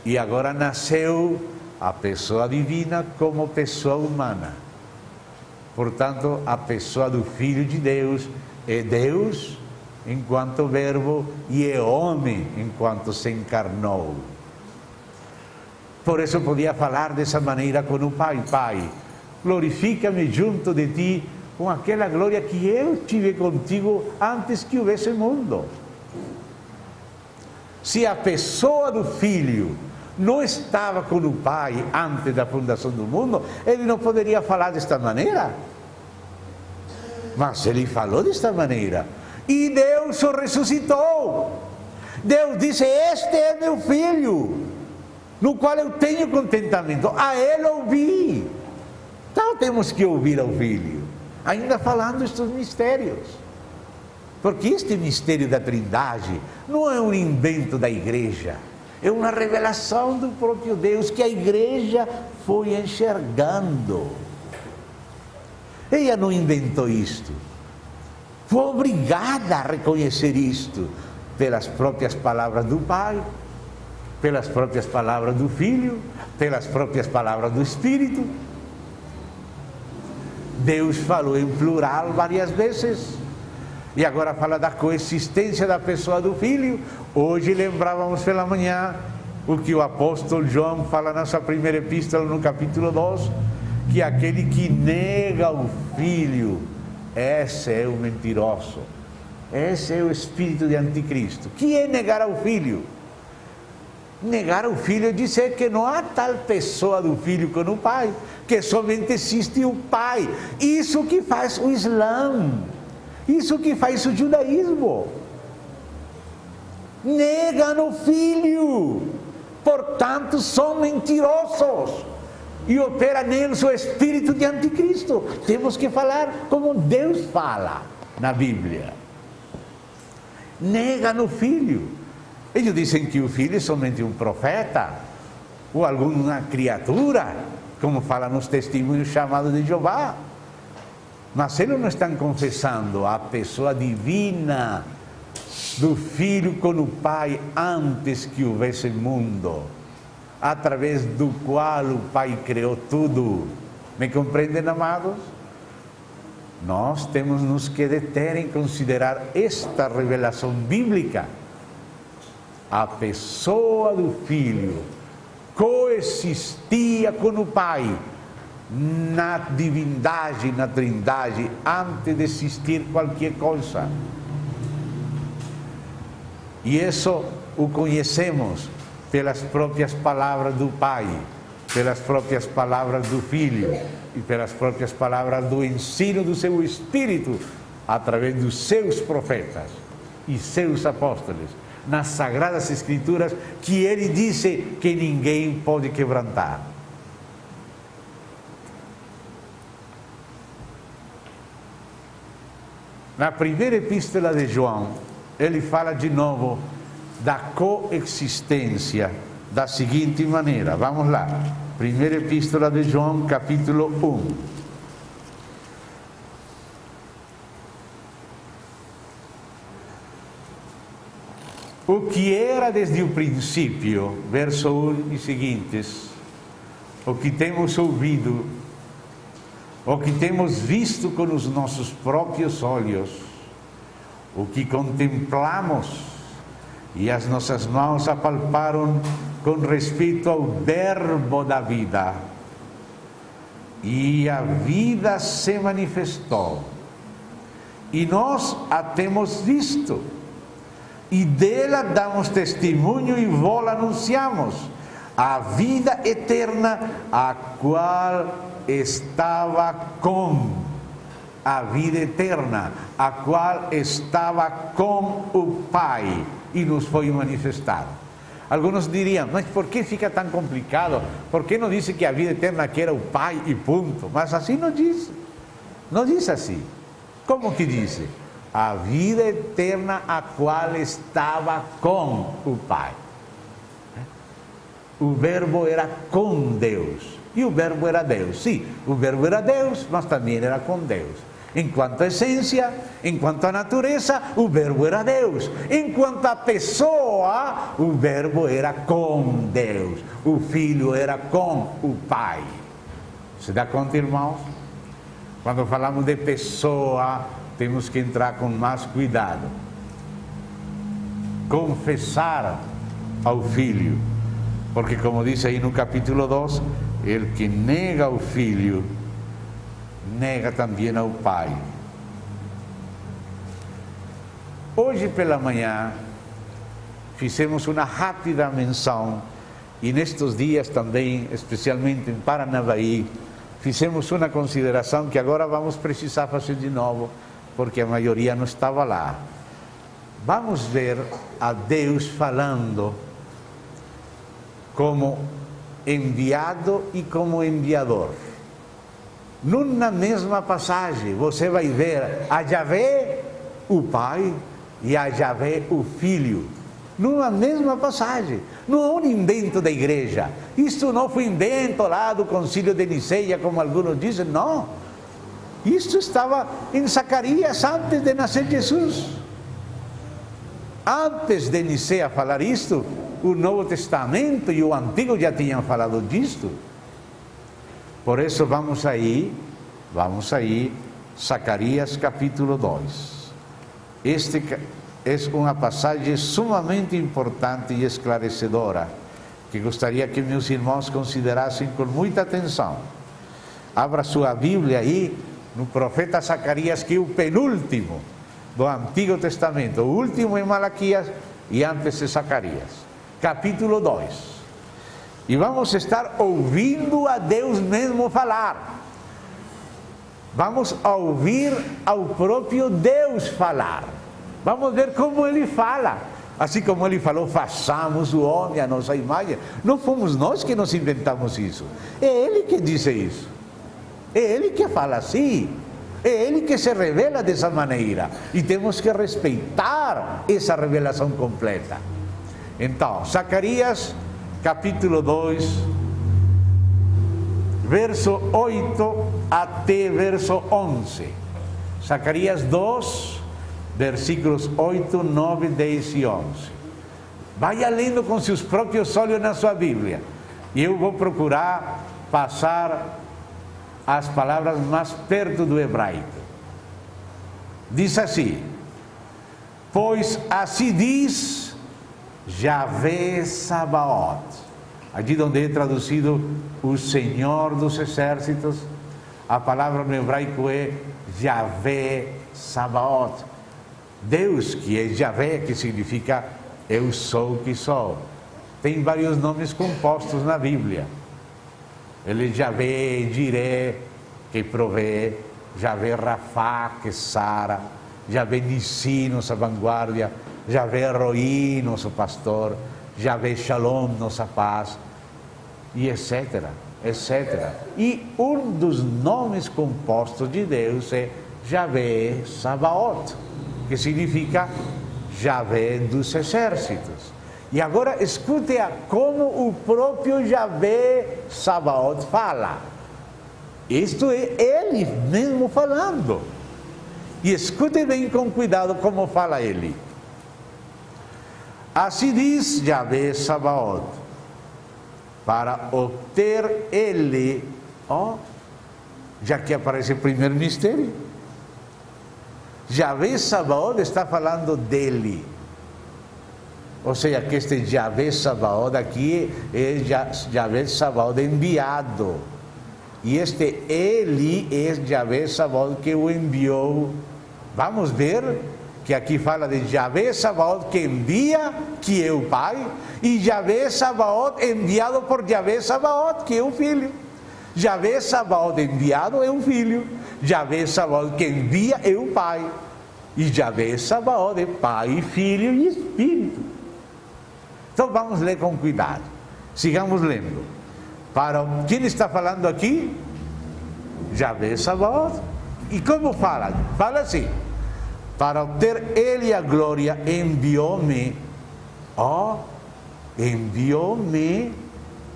E agora nasceu a pessoa divina como pessoa humana. Portanto, a pessoa do Filho de Deus é Deus enquanto verbo e é homem enquanto se encarnou. Por isso podia falar dessa maneira com o Pai: Pai, glorifica-me junto de Ti com aquela glória que eu tive contigo antes que houvesse mundo. Se a pessoa do Filho não estava com o Pai antes da fundação do mundo, ele não poderia falar desta maneira. Mas ele falou desta maneira. E Deus o ressuscitou. Deus disse: este é meu filho, no qual eu tenho contentamento. A ele ouvi. Então temos que ouvir ao Filho, ainda falando estes mistérios. Porque este mistério da Trindade não é um invento da igreja. É uma revelação do próprio Deus que a igreja foi enxergando. Ela não inventou isto. Foi obrigada a reconhecer isto pelas próprias palavras do Pai, pelas próprias palavras do Filho, pelas próprias palavras do Espírito. Deus falou em plural várias vezes. E agora fala da coexistência da pessoa do Filho. Hoje lembrávamos pela manhã o que o apóstolo João fala na sua primeira epístola, no capítulo 2, que aquele que nega o Filho, esse é o mentiroso, esse é o espírito de anticristo. Que é negar ao Filho? Negar ao Filho é dizer que não há tal pessoa do Filho como o Pai, que somente existe o Pai. Isso que faz o Islã, isso que faz o judaísmo. Negam o Filho, portanto são mentirosos e opera neles o espírito de anticristo. Temos que falar como Deus fala na Bíblia. Negam o Filho. Eles dizem que o Filho é somente um profeta ou alguma criatura, como fala nos testemunhos chamados de Jeová. Mas eles não estão confessando a pessoa divina do Filho com o Pai antes que houvesse mundo, através do qual o Pai criou tudo. Me compreendem, amados? Nós temos nos que deter em considerar esta revelação bíblica. A pessoa do Filho coexistia com o Pai na divindade, na Trindade, antes de existir qualquer coisa. E isso o conhecemos pelas próprias palavras do Pai, pelas próprias palavras do Filho e pelas próprias palavras do ensino do seu Espírito, através dos seus profetas e seus apóstolos, nas Sagradas Escrituras, que ele disse que ninguém pode quebrantar. Na primeira epístola de João, ele fala de novo da coexistência da seguinte maneira. Vamos lá. Primeira epístola de João, capítulo 1. O que era desde o princípio, verso 1 e seguintes, o que temos ouvido, o que temos visto com os nossos próprios olhos, o que contemplamos e as nossas mãos apalparam com respeito ao verbo da vida. E a vida se manifestou, e nós a temos visto, e dela damos testemunho e vou-la anunciamos, a vida eterna, a qual estava com a vida eterna, a qual estava com o Pai e nos foi manifestado. Alguns diriam, mas por que fica tão complicado? Por que não diz que a vida eterna que era o Pai e ponto? Mas assim não diz. Não diz assim. Como que diz? A vida eterna a qual estava com o Pai. O verbo era com Deus. E o verbo era Deus. Sim, o verbo era Deus, mas também era com Deus. Enquanto essência, enquanto a natureza, o verbo era Deus. Enquanto a pessoa, o verbo era com Deus. O Filho era com o Pai. Se dá conta, irmãos? Quando falamos de pessoa, temos que entrar com mais cuidado. Confessar ao Filho. Porque como diz aí no capítulo 2, el que nega o Filho, nega também ao Pai. Hoje pela manhã, fizemos uma rápida menção, e nestes dias também, especialmente em Paranavaí, fizemos uma consideração que agora vamos precisar fazer de novo, porque a maioria não estava lá. Vamos ver a Deus falando como enviado e como enviador. Numa mesma passagem, você vai ver a Yahvé, o Pai, e a Yahvé, o Filho. Numa mesma passagem. Não é um invento da igreja. Isto não foi invento lá do Concílio de Niceia, como alguns dizem, não. Isto estava em Zacarias antes de nascer Jesus. Antes de Niceia falar isto, o Novo Testamento e o Antigo já tinham falado disto. Por isso vamos aí, Zacarias capítulo 2. Este é uma passagem sumamente importante e esclarecedora, que gostaria que meus irmãos considerassem com muita atenção. Abra sua Bíblia aí, no profeta Zacarias, que é o penúltimo do Antigo Testamento, o último em Malaquias e antes de Zacarias. Capítulo 2. E vamos estar ouvindo a Deus mesmo falar. Vamos ouvir ao próprio Deus falar. Vamos ver como Ele fala. Assim como Ele falou, façamos o homem à nossa imagem. Não fomos nós que nos inventamos isso. É Ele que disse isso. É Ele que fala assim. É Ele que se revela dessa maneira. E temos que respeitar essa revelação completa. Então, Zacarias capítulo 2, verso 8 até verso 11. Zacarias 2, versículos 8, 9, 10 e 11. Vai lendo com seus próprios olhos na sua Bíblia. E eu vou procurar passar as palavras mais perto do hebraico. Diz assim: pois assim diz Yahvé Sabaoth. Allí onde é traduzido o Senhor dos Exércitos, a palavra no hebraico é Yahvé Sabaoth. Deus, que é Yahvé, que significa eu sou que sou. Tem vários nomes compostos na Bíblia. Ele é Yahvé Jiré, que provê, Yahvé Rafá, que sara, Yahvé Nissi, nossa vanguarda, Yahvé Roí, nosso pastor, Yahvé Shalom, nossa paz, e etc, etc. E um dos nomes compostos de Deus é Yahvé Sabaoth, que significa Yahvé dos exércitos. E agora escute como o próprio Yahvé Sabaoth fala. Isto é Ele mesmo falando. E escute bem com cuidado como fala Ele. Assim diz Yahvé Sabaoth, para obter Ele, já que aparece o primeiro mistério. Yahvé Sabaoth está falando dele. Ou seja, que este Yahvé Sabaoth aqui é Yahvé Sabaoth enviado. E este Ele é Yahvé Sabaoth que o enviou. Vamos ver que aqui fala de Yahvé Sabaoth, que envia, que é o Pai, e Yahvé Sabaoth enviado por Yahvé Sabaoth, que é o Filho. Yahvé Sabaoth enviado é o Filho, Yahvé Sabaoth que envia é o Pai, e Yahvé Sabaoth é Pai, Filho e Espírito. Então vamos ler com cuidado, sigamos lendo. Para quem está falando aqui? Yahvé Sabaoth. E como fala? Fala assim: para obter Ele a glória, enviou-me. Enviou-me.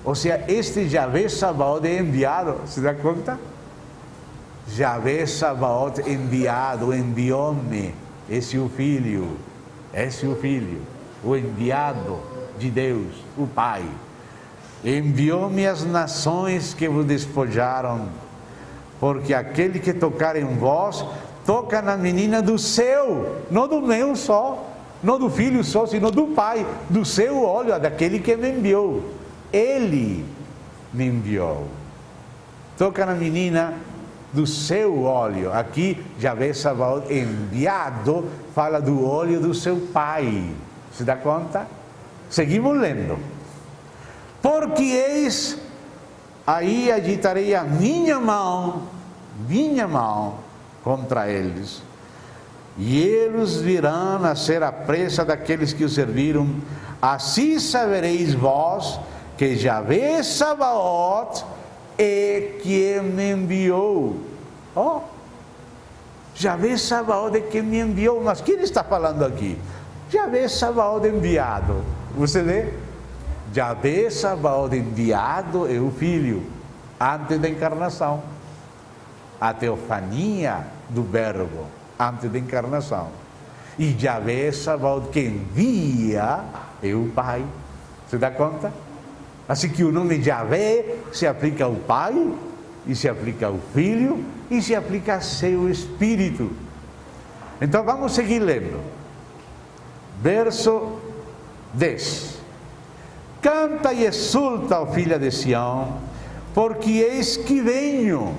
Ou seja, este Yahvé Sabaoth é enviado. Se dá conta? Yahvé Sabaoth enviado, enviou-me. Esse é o Filho. Esse é o Filho. O enviado de Deus, o Pai. Enviou-me às nações que vos despojaram, porque aquele que tocar em vós, toca na menina do seu, não do meu só, não do filho só, sino do Pai, do seu olho, daquele que me enviou. Ele me enviou. Toca na menina do seu olho. Aqui, Yahvé Sabaoth enviado, fala do olho do seu Pai. Se dá conta? Seguimos lendo. Porque eis, aí agitarei a minha mão contra eles, e eles virão a ser a presa daqueles que os serviram. Assim sabereis vós que Yahvé Sabaoth é quem me enviou. Yahvé Sabaoth é quem me enviou. Mas quem está falando aqui? Yahvé Sabaoth enviado. Você vê? Yahvé Sabaoth enviado é o Filho, antes da encarnação. A teofania do Verbo, antes da encarnação. E Yahvé Sabaoth que envia é o Pai. Você dá conta? Assim que o nome Yahvé se aplica ao Pai, e se aplica ao Filho, e se aplica a seu Espírito. Então vamos seguir lendo. Verso 10. Canta e exulta, ó filha de Sião, porque eis que venho,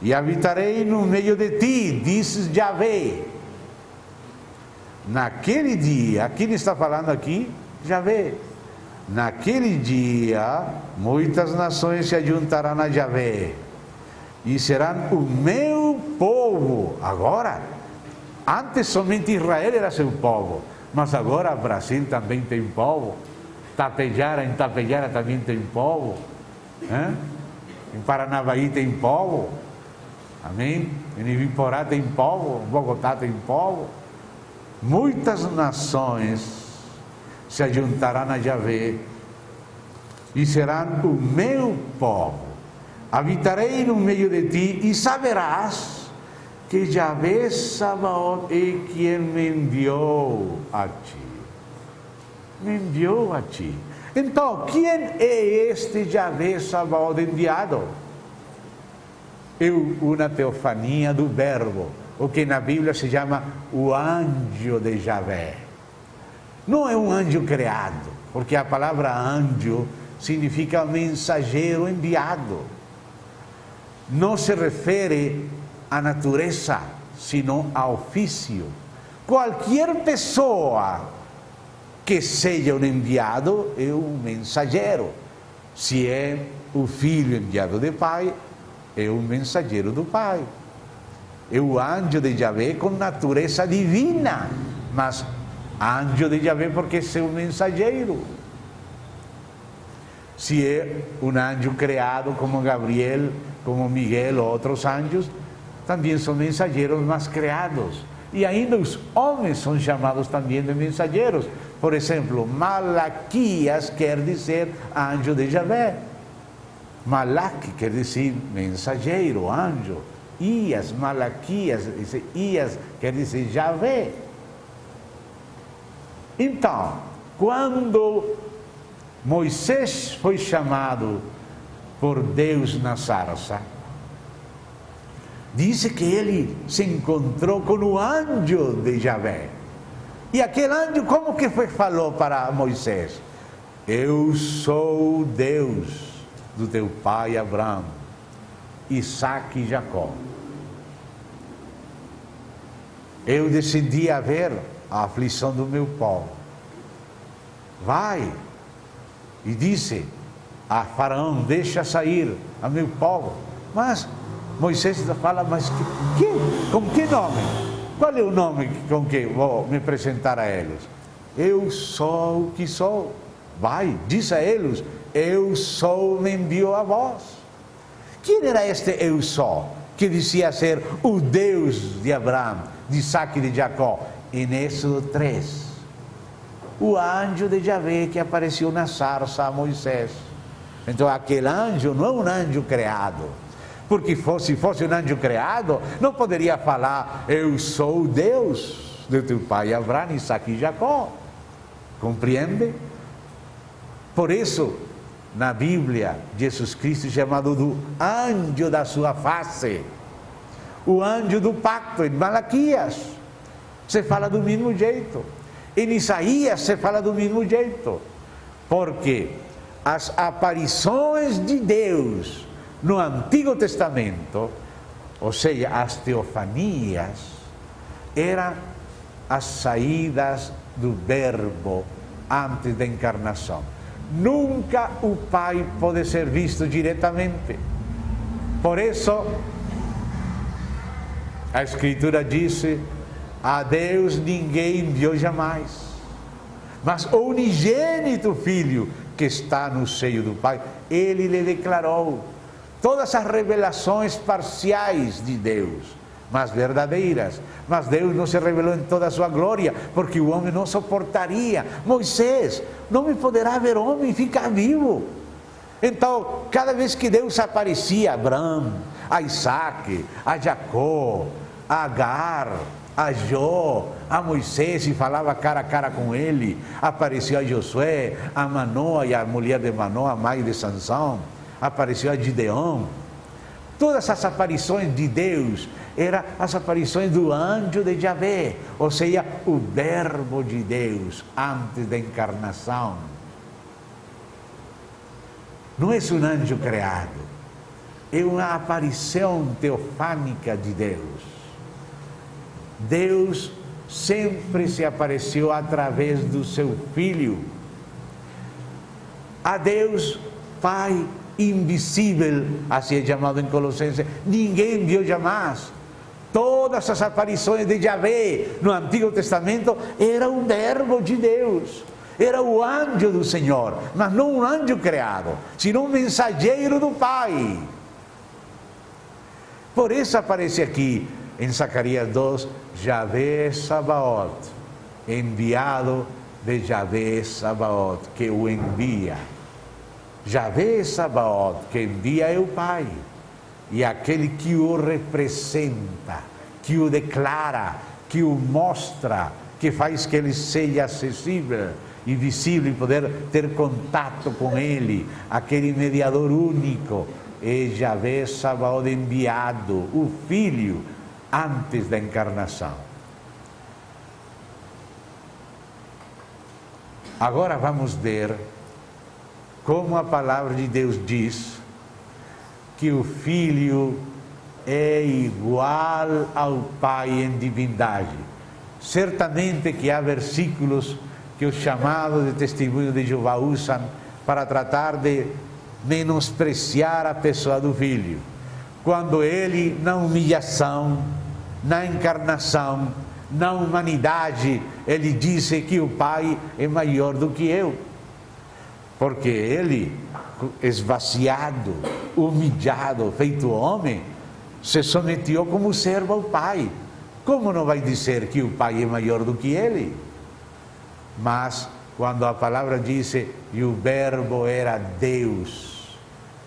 e habitarei no meio de ti, diz Yahvé. Naquele dia, quem está falando aqui? Yahvé. Naquele dia, muitas nações se ajuntarão a Yahvé, e serão o meu povo. Agora, antes somente Israel era seu povo, mas agora o Brasil também tem povo. Em Tapejara também tem povo, em Paranavaí tem povo, amém? Em Ibiporá tem povo, em Bogotá tem povo. Muitas nações se ajuntarão a Yahvé e serão o meu povo. Habitarei no meio de ti e saberás que Yahvé Sabaoth é quem me enviou a ti. Me enviou a ti. Então, quem é este Yahvé Sabaoth enviado? É uma teofania do Verbo, o que na Bíblia se chama o anjo de Yahvé. Não é um anjo criado, porque a palavra anjo significa mensageiro enviado. Não se refere à natureza, sino ao ofício. Qualquer pessoa que seja um enviado é um mensageiro. Se é o filho enviado do Pai, é um mensageiro do Pai. É o anjo de Yahvé com natureza divina, mas anjo de Yahvé porque é seu mensageiro. Se é um anjo criado como Gabriel, como Miguel ou outros anjos, também são mensageiros, mas criados. E ainda os homens são chamados também de mensageiros. Por exemplo, Malaquias quer dizer anjo de Yahvé. Malaque quer dizer mensageiro, anjo. Ias, Malaquias, Ias quer dizer Yahvé. Então, quando Moisés foi chamado por Deus na sarça, diz que ele se encontrou com o anjo de Yahvé. E aquele anjo, como que falou para Moisés? Eu sou o Deus do teu pai Abraão, Isaque e Jacó. eu decidi a ver a aflição do meu povo. Vai e disse a Faraó, deixa sair a meu povo. Mas Moisés fala, mas com que nome? Qual é o nome com que vou me apresentar a eles? Eu sou o que sou. Vai, diz a eles, eu sou, me envio a vós. Quem era este eu sou, que dizia ser o Deus de Abraão, de Isaac e de Jacó? Em Êxodo 3, o anjo de Yahvé que apareceu na sarça a Moisés. Então aquele anjo não é um anjo criado, porque se fosse um anjo criado, não poderia falar, eu sou o Deus de teu pai Abraão, Isaac e Jacó. Compreende? Por isso, na Bíblia, Jesus Cristo é chamado do anjo da sua face, o anjo do pacto. Em Malaquias se fala do mesmo jeito, em Isaías se fala do mesmo jeito, porque as aparições de Deus no Antigo Testamento, ou seja, as teofanias, eram as saídas do Verbo antes da encarnação. Nunca o Pai pode ser visto diretamente. Por isso, a Escritura diz, a Deus ninguém viu jamais, mas o unigênito Filho que está no seio do Pai, Ele lhe declarou todas as revelações parciais de Deus, mas verdadeiras. Mas Deus não se revelou em toda a sua glória, porque o homem não suportaria. Moisés, não me poderá ver homem e ficar vivo. Então, cada vez que Deus aparecia a Abraão, a Isaac, a Jacó, a Agar, a Jó, a Moisés, e falava cara a cara com ele, apareceu a Josué, a Manoa e a mulher de Manoa, a mãe de Sansão, apareceu a Gideão. Todas as aparições de Deus eram as aparições do anjo de Yahvé, ou seja, o Verbo de Deus antes da encarnação. Não é um anjo criado, é uma aparição teofânica de Deus. Deus sempre se apareceu através do seu Filho. A Deus Pai invisível, assim é chamado em Colossenses, ninguém viu jamais. Todas as aparições de Yahvé no Antigo Testamento era o Verbo de Deus, era o anjo do Senhor, mas não um anjo criado, senão um mensageiro do Pai. Por isso aparece aqui em Zacarias 2, Yahvé Sabaoth, enviado de Yahvé Sabaoth, que o envia. Yahvé Sabaoth, que envia é o Pai, e aquele que o representa, que o declara, que o mostra, que faz que ele seja acessível e visível e poder ter contato com ele, aquele mediador único, é Yahvé Sabaoth enviado, o Filho, antes da encarnação. Agora vamos ver como a palavra de Deus diz que o Filho é igual ao Pai em divindade. Certamente que há versículos que os chamados de testemunho de Jeová usam para tratar de menospreciar a pessoa do Filho, quando ele, na humilhação, na encarnação, na humanidade, ele disse que o Pai é maior do que eu, porque ele, esvaziado, humilhado, feito homem, se submeteu como servo ao Pai. Como não vai dizer que o Pai é maior do que ele? Mas quando a palavra diz e o Verbo era Deus,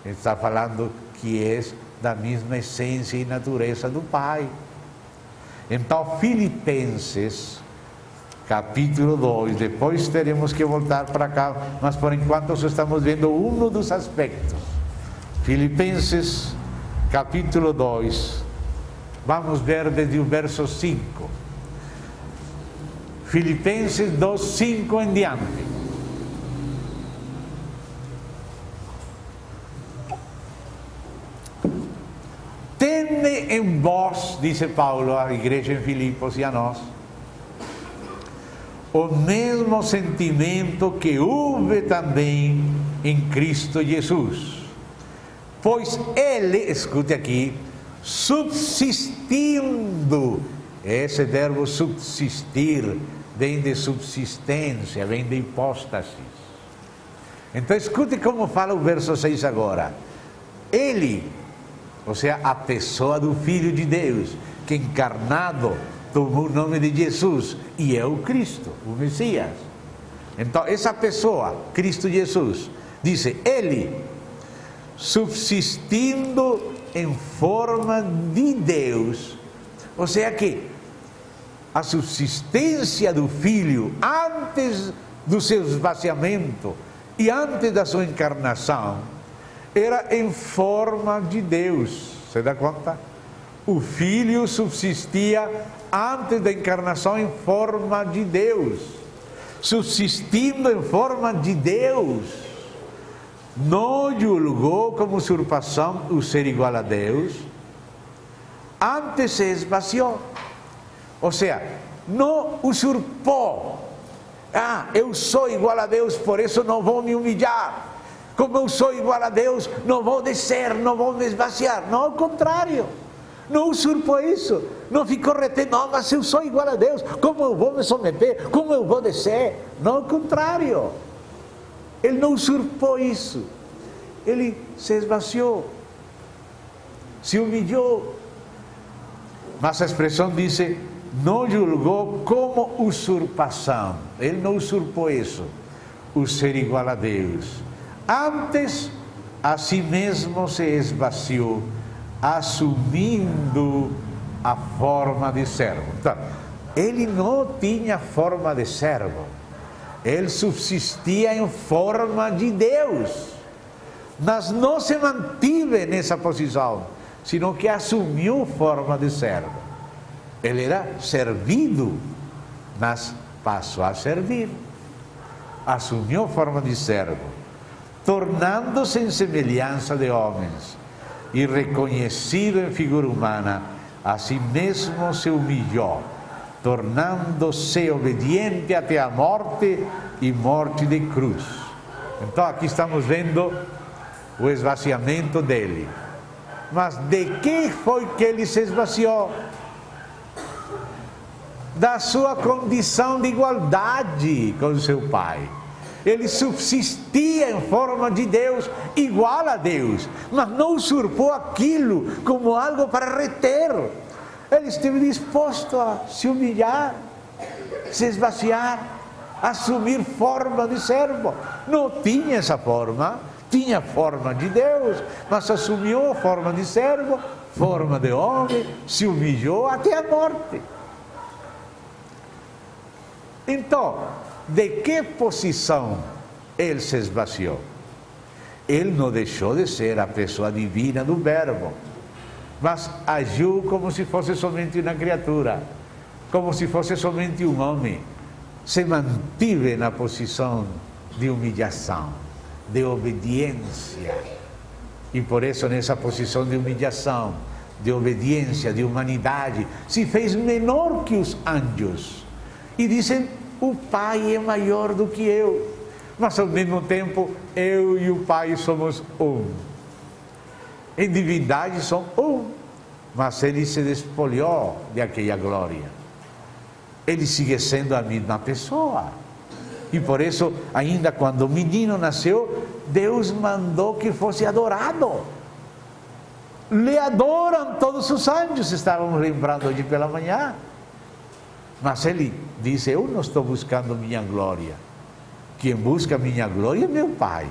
está falando que é da mesma essência e natureza do Pai. Então, Filipenses, capítulo 2, depois teremos que voltar para cá, mas por enquanto só estamos vendo um dos aspectos. Filipenses, capítulo 2, vamos ver desde o verso 5. Filipenses 2, 5 em diante. tende em vós, disse Paulo à igreja em Filipos e a nós, o mesmo sentimento que houve também em Cristo Jesus. Pois ele, escute aqui, subsistindo, esse verbo subsistir vem de subsistência, vem de hipóstasis. Então escute como fala o verso 6 agora. Ele, ou seja, a pessoa do Filho de Deus, que encarnado tomou o nome de Jesus e é o Cristo, o Messias. Então essa pessoa, Cristo Jesus, diz, ele subsistindo em forma de Deus, ou seja que a subsistência do Filho antes do seu esvaziamento e antes da sua encarnação era em forma de Deus. Você dá conta? O Filho subsistia antes da encarnação em forma de Deus. Subsistindo em forma de Deus, não julgou como usurpação o ser igual a Deus, antes se esvaziou. Ou seja, não usurpou. Ah, eu sou igual a Deus, por isso não vou me humilhar. Como eu sou igual a Deus, não vou descer, não vou me esvaziar. Não, ao contrário. Não usurpou isso. Não ficou retendo, não, mas eu sou igual a Deus, como eu vou me submeter, como eu vou descer? Não, ao contrário. Ele não usurpou isso. Ele se esvaziou, se humilhou. Mas a expressão diz, não julgou como usurpação. Ele não usurpou isso, o ser igual a Deus. Antes, a si mesmo se esvaziou, assumindo a forma de servo. Então, ele não tinha forma de servo. Ele subsistia em forma de Deus, mas não se mantive nessa posição, sino que assumiu forma de servo. Ele era servido, mas passou a servir. Assumiu forma de servo, tornando-se em semelhança de homens, e reconhecido em figura humana, a si mesmo se humilhou, tornando-se obediente até a morte e morte de cruz. Então aqui estamos vendo o esvaziamento dele. Mas de que foi que ele se esvaziou? Da sua condição de igualdade com seu Pai. Ele subsistia em forma de Deus, igual a Deus, mas não usurpou aquilo como algo para reter. Ele esteve disposto a se humilhar, se esvaziar, assumir forma de servo. Não tinha essa forma, tinha forma de Deus, mas assumiu forma de servo, forma de homem, se humilhou até a morte. Então, de que posição ele se esvaziou? Ele não deixou de ser a pessoa divina do Verbo, mas agiu como se fosse somente uma criatura, como se fosse somente um homem. Se mantive na posição de humilhação, de obediência. E por isso, nessa posição de humilhação, de obediência, de humanidade, se fez menor que os anjos. E dizem, o Pai é maior do que eu. Mas ao mesmo tempo, eu e o Pai somos um. Em divindade são um. Mas ele se despoliou de aquela glória. Ele sigue sendo a mesma pessoa. E por isso, ainda quando o menino nasceu, Deus mandou que fosse adorado. Le adoram todos os anjos, estávamos lembrando hoje pela manhã. Mas ele diz, eu não estou buscando minha glória. Quem busca minha glória é meu Pai.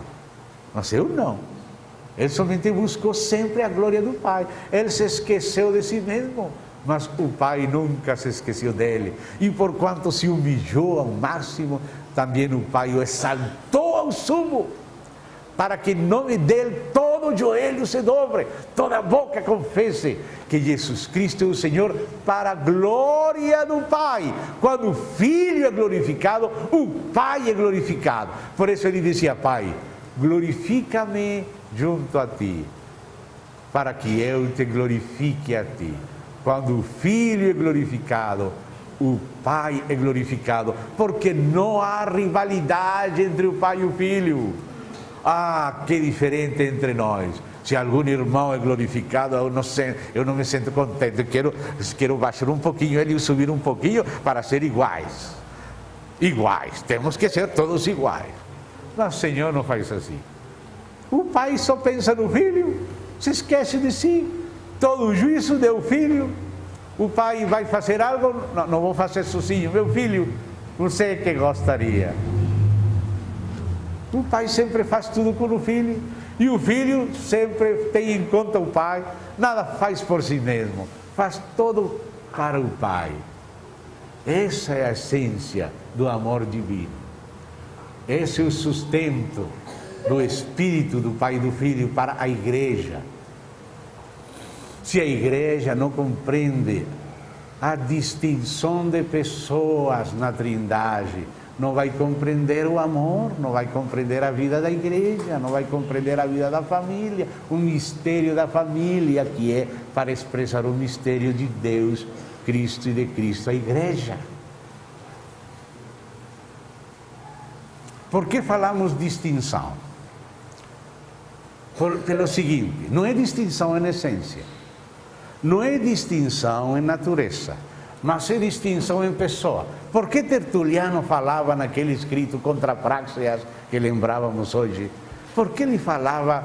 Mas eu não. Ele somente buscou sempre a glória do Pai. Ele se esqueceu de si mesmo. Mas o Pai nunca se esqueceu dele. E por quanto se humilhou ao máximo, também o Pai o exaltou ao sumo, para que em nome dele todo joelho se dobre, toda boca confesse que Jesus Cristo é o Senhor, para a glória do Pai. Quando o Filho é glorificado, o Pai é glorificado. Por isso ele dizia, Pai, glorifica-me junto a ti. para que eu te glorifique a ti. Quando o Filho é glorificado, o Pai é glorificado, porque não há rivalidade entre o Pai e o Filho. Ah, que diferente entre nós. Se algum irmão é glorificado, eu não me sinto contente. Quero baixar um pouquinho ele e subir um pouquinho para ser iguais. Iguais, temos que ser todos iguais. Mas o Senhor não faz assim. O Pai só pensa no Filho, se esquece de si. Todo o juízo deu Filho. O Pai vai fazer algo, não vou fazer sozinho. Meu filho, você que gostaria. O Pai sempre faz tudo com o Filho. E o Filho sempre tem em conta o Pai. Nada faz por si mesmo. Faz todo para o Pai. Essa é a essência do amor divino. Esse é o sustento do Espírito do Pai e do Filho para a Igreja. Se a Igreja não compreende a distinção de pessoas na Trindade, não vai compreender o amor, não vai compreender a vida da Igreja, não vai compreender a vida da família, o mistério da família, que é para expressar o mistério de Deus, Cristo e de Cristo, a Igreja. Por que falamos distinção? Pelo seguinte, não é distinção em essência, não é distinção em natureza, mas é distinção em pessoa. Por que Tertuliano falava naquele escrito contra Práxias que lembrávamos hoje? Por que ele falava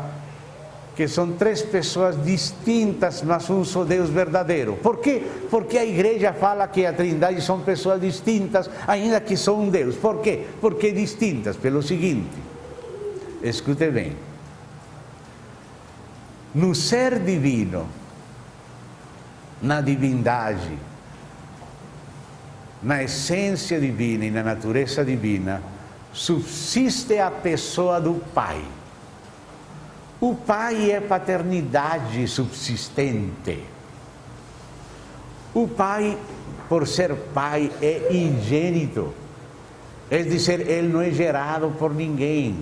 que são três pessoas distintas, mas um só Deus verdadeiro? Por quê? Porque a Igreja fala que a Trindade são pessoas distintas, ainda que são um Deus. Por quê? Porque distintas, pelo seguinte, escute bem, no ser divino, na divindade, na essência divina e na natureza divina, subsiste a pessoa do Pai. O Pai é paternidade subsistente. O Pai, por ser Pai, é ingênito. É dizer, Ele não é gerado por ninguém.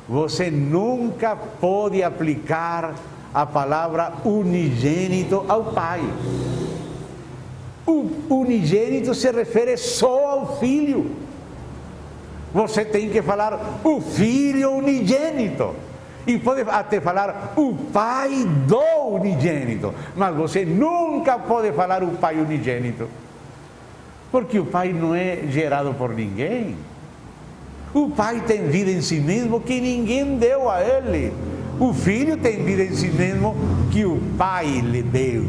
Você nunca pode aplicar a palavra unigênito ao Pai. O unigênito se refere só ao Filho. Você tem que falar o Filho unigênito. E pode até falar o Pai do unigênito. Mas você nunca pode falar o Pai unigênito. Porque o Pai não é gerado por ninguém. O Pai tem vida em si mesmo que ninguém deu a Ele. O Filho tem vida em si mesmo que o Pai lhe deu.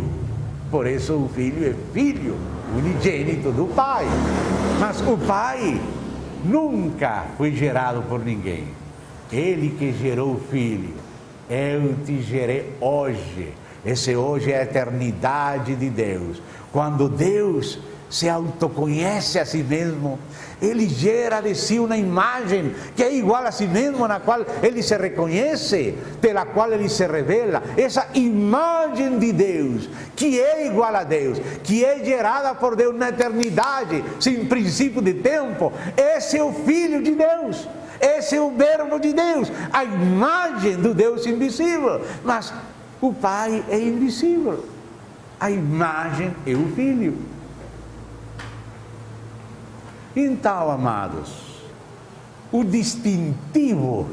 Por isso o Filho é Filho, unigênito do Pai. Mas o Pai nunca foi gerado por ninguém. Ele que gerou o Filho. Eu te gerei hoje. Esse hoje é a eternidade de Deus. Quando Deus se autoconhece a si mesmo, Ele gera de si uma imagem que é igual a si mesmo, na qual Ele se reconhece, pela qual Ele se revela. Essa imagem de Deus, que é igual a Deus, que é gerada por Deus na eternidade, sem princípio de tempo, esse é o Filho de Deus. Esse é o verbo de Deus, a imagem do Deus invisível. Mas o Pai é invisível, a imagem é o Filho. Então, amados, o distintivo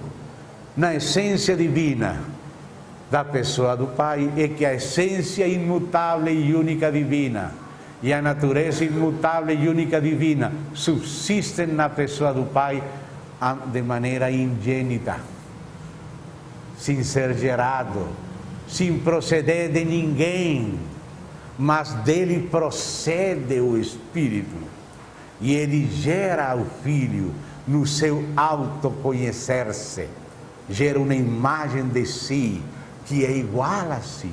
na essência divina da pessoa do Pai é que a essência imutável e única divina e a natureza imutável e única divina subsistem na pessoa do Pai de maneira ingênita, sem ser gerado, sem proceder de ninguém, mas dele procede o Espírito. E Ele gera o Filho no seu autoconhecer-se, gera uma imagem de si, que é igual a si,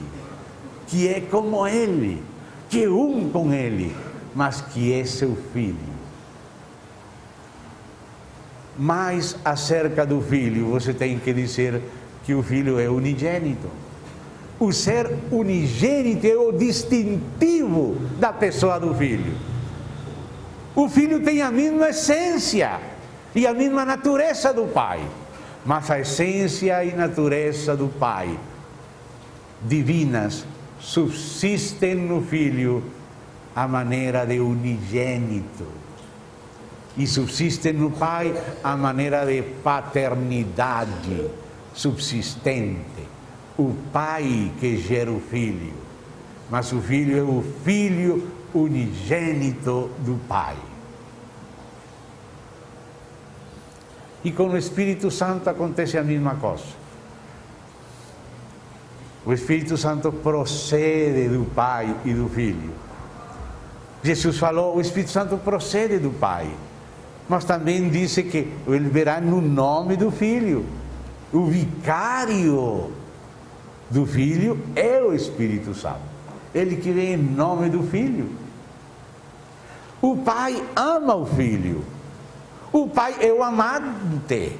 que é como Ele, que é um com Ele, mas que é seu Filho. Mas acerca do Filho, você tem que dizer que o Filho é unigênito. O ser unigênito é o distintivo da pessoa do Filho. O Filho tem a mesma essência e a mesma natureza do Pai, mas a essência e natureza do Pai divinas subsistem no Filho à maneira de unigênito e subsistem no Pai à maneira de paternidade subsistente. O Pai que gera o Filho, mas o Filho é o Filho unigênito do Pai. E com o Espírito Santo acontece a mesma coisa. O Espírito Santo procede do Pai e do Filho. Jesus falou, o Espírito Santo procede do Pai, mas também disse que ele virá no nome do Filho. O vicário do Filho é o Espírito Santo. Ele que vem em nome do Filho. O Pai ama o Filho. O Pai é o amante.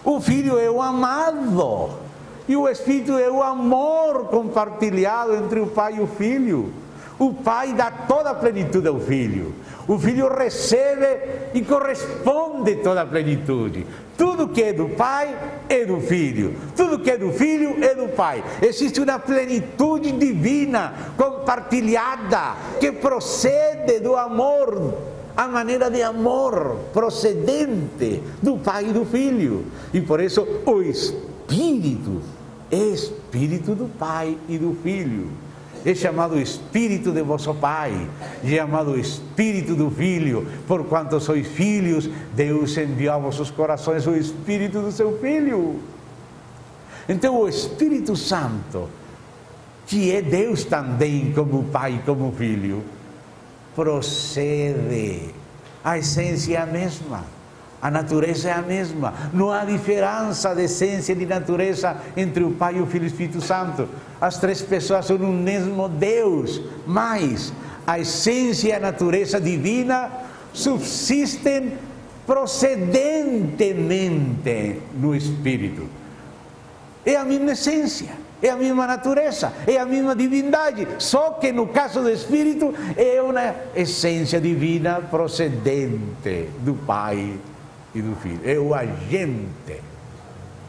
O Filho é o amado. E o Espírito é o amor compartilhado entre o Pai e o Filho. O Pai dá toda a plenitude ao Filho. O Filho recebe e corresponde toda a plenitude. Tudo que é do Pai é do Filho. Tudo que é do Filho é do Pai. Existe uma plenitude divina compartilhada que procede do amor, a maneira de amor procedente do Pai e do Filho. E por isso o Espírito é Espírito do Pai e do Filho. É chamado Espírito de vosso Pai, é chamado Espírito do Filho, porquanto sois filhos, Deus enviou a vossos corações o Espírito do seu Filho. Então o Espírito Santo, que é Deus também como Pai e como Filho, procede, a essência é a mesma. A natureza é a mesma, não há diferença de essência e de natureza entre o Pai, o Filho e o Espírito Santo. As três pessoas são um mesmo Deus, mas a essência e a natureza divina subsistem procedentemente no Espírito. É a mesma essência, é a mesma natureza, é a mesma divindade, só que no caso do Espírito é uma essência divina procedente do Pai e do Filho. É o agente.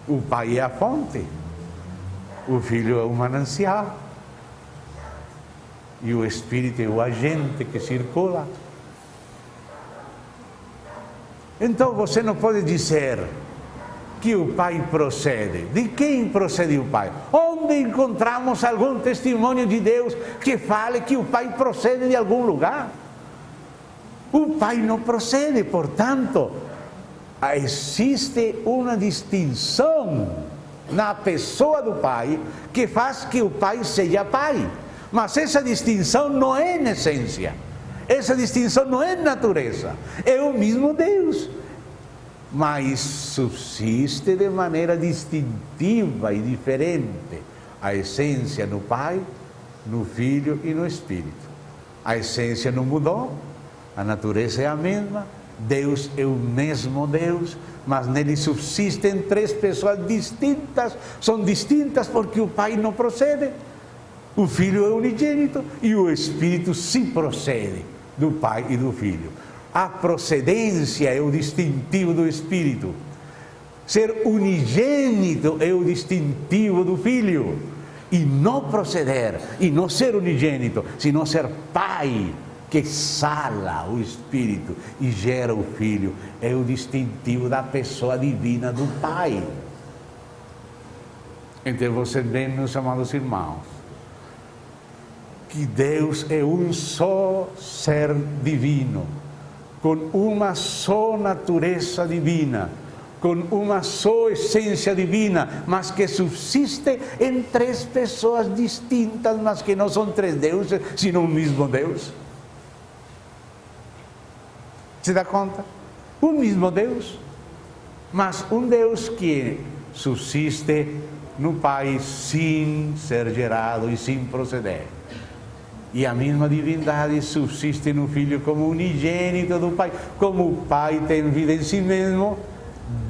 O Pai é a fonte, o Filho é o manancial e o Espírito é o agente que circula. Então você não pode dizer que o Pai procede. De quem procede o Pai? Onde encontramos algum testemunho de Deus que fale que o Pai procede de algum lugar? O Pai não procede, portanto, existe uma distinção na pessoa do Pai que faz que o Pai seja Pai. Mas essa distinção não é na essência, essa distinção não é na natureza, é o mesmo Deus, mas subsiste de maneira distintiva e diferente a essência no Pai, no Filho e no Espírito. A essência não mudou, a natureza é a mesma, Deus é o mesmo Deus, mas nele subsistem três pessoas distintas. São distintas porque o Pai não procede, o Filho é unigênito e o Espírito sim procede do Pai e do Filho. A procedência é o distintivo do Espírito. Ser unigênito é o distintivo do Filho. E não proceder, e não ser unigênito, senão ser Pai, que exala o Espírito e gera o Filho, é o distintivo da pessoa divina do Pai. Então você vê, meus amados irmãos, que Deus é um só ser divino, com uma só natureza divina, com uma só essência divina, mas que subsiste em três pessoas distintas, mas que não são três deuses, sino um mesmo Deus. Se dá conta? Um mesmo Deus, mas um Deus que subsiste no Pai sem ser gerado e sem proceder. E a mesma divindade subsiste no Filho como unigênito do Pai. Como o Pai tem vida em si mesmo,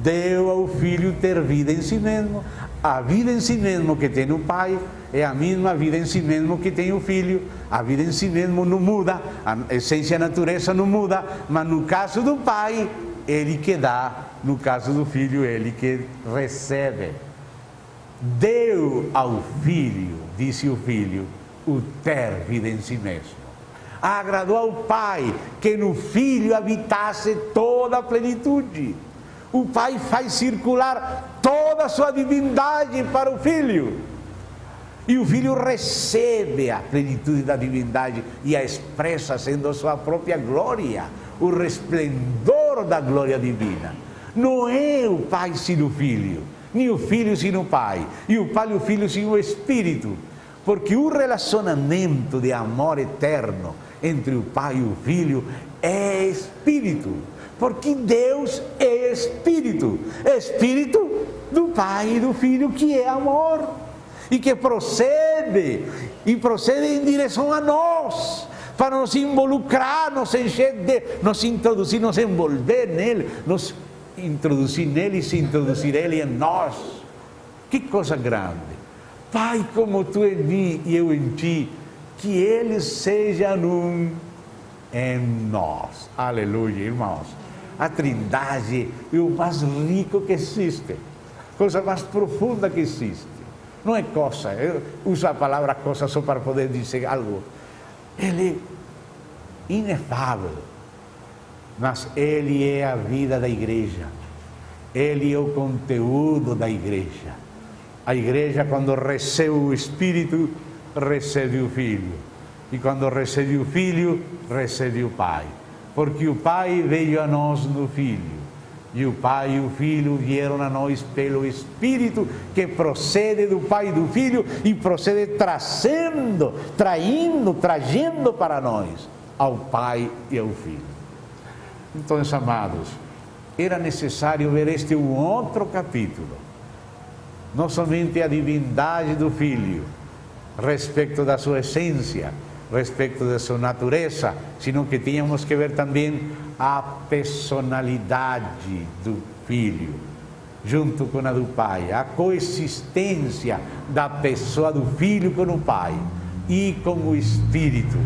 deu ao Filho ter vida em si mesmo. A vida em si mesmo que tem o Pai é a mesma vida em si mesmo que tem o Filho. A vida em si mesmo não muda, a essência e a natureza não muda, mas no caso do Pai, Ele que dá, no caso do Filho, Ele que recebe. deu ao Filho, disse o Filho, o ter vida em si mesmo. Agradou ao Pai que no Filho habitasse toda a plenitude. O Pai faz circular toda a sua divindade para o Filho. E o Filho recebe a plenitude da divindade e a expressa sendo a sua própria glória, o resplendor da glória divina. Não é o Pai sem o Filho, nem o Filho sem o Pai, e o Pai e o Filho sem o Espírito, porque o relacionamento de amor eterno entre o Pai e o Filho é Espírito, porque Deus é Espírito, Espírito do Pai e do Filho, que é amor, e que procede em direção a nós, para nos involucrar, nos encher, nos introduzir, nos envolver nele, nos introduzir nele e se introduzir ele em nós. Que coisa grande! Pai, como tu em mim e eu em ti, que eles sejam um em nós. Aleluia, irmãos. A Trindade é o mais rico que existe, coisa mais profunda que existe. Não é coisa, eu uso a palavra coisa só para poder dizer algo. Ele é inefável, mas Ele é a vida da igreja, Ele é o conteúdo da igreja. A igreja, quando recebe o Espírito, recebe o Filho, e quando recebe o Filho, recebe o Pai, porque o Pai veio a nós no Filho, e o Pai e o Filho vieram a nós pelo Espírito, que procede do Pai e do Filho, e procede trazendo para nós ao Pai e ao Filho. Então, amados, era necessário ver este outro capítulo, não somente a divindade do Filho, respeito da sua essência, respeito da sua natureza, sino que tínhamos que ver também a personalidade do Filho, junto com a do Pai, a coexistência da pessoa do Filho com o Pai e com o Espírito.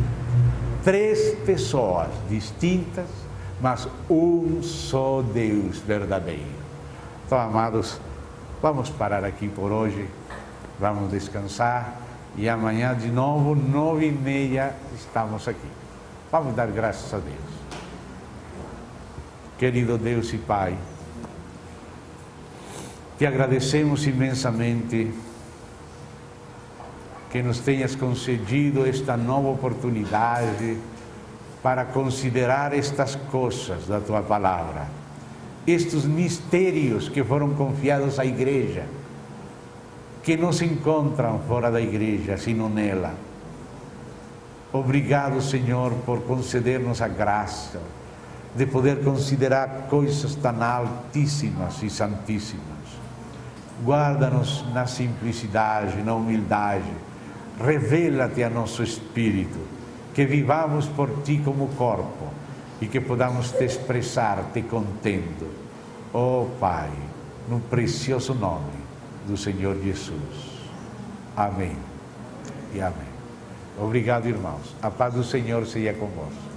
Três pessoas distintas, mas um só Deus verdadeiro. Então, amados, vamos parar aqui por hoje, vamos descansar, e amanhã de novo, 9h30, estamos aqui. Vamos dar graças a Deus. Querido Deus e Pai, te agradecemos imensamente que nos tenhas concedido esta nova oportunidade para considerar estas coisas da Tua Palavra, estes mistérios que foram confiados à Igreja, que não se encontram fora da igreja, sino nela. Obrigado, Senhor, por conceder-nos a graça de poder considerar coisas tão altíssimas e santíssimas. Guarda-nos na simplicidade, na humildade. Revela-te a nosso espírito, que vivamos por Ti como corpo e que podamos te expressar te contendo. Oh Pai, no precioso nome do Senhor Jesus. Amém e amém. Obrigado, irmãos. A paz do Senhor seja convosco.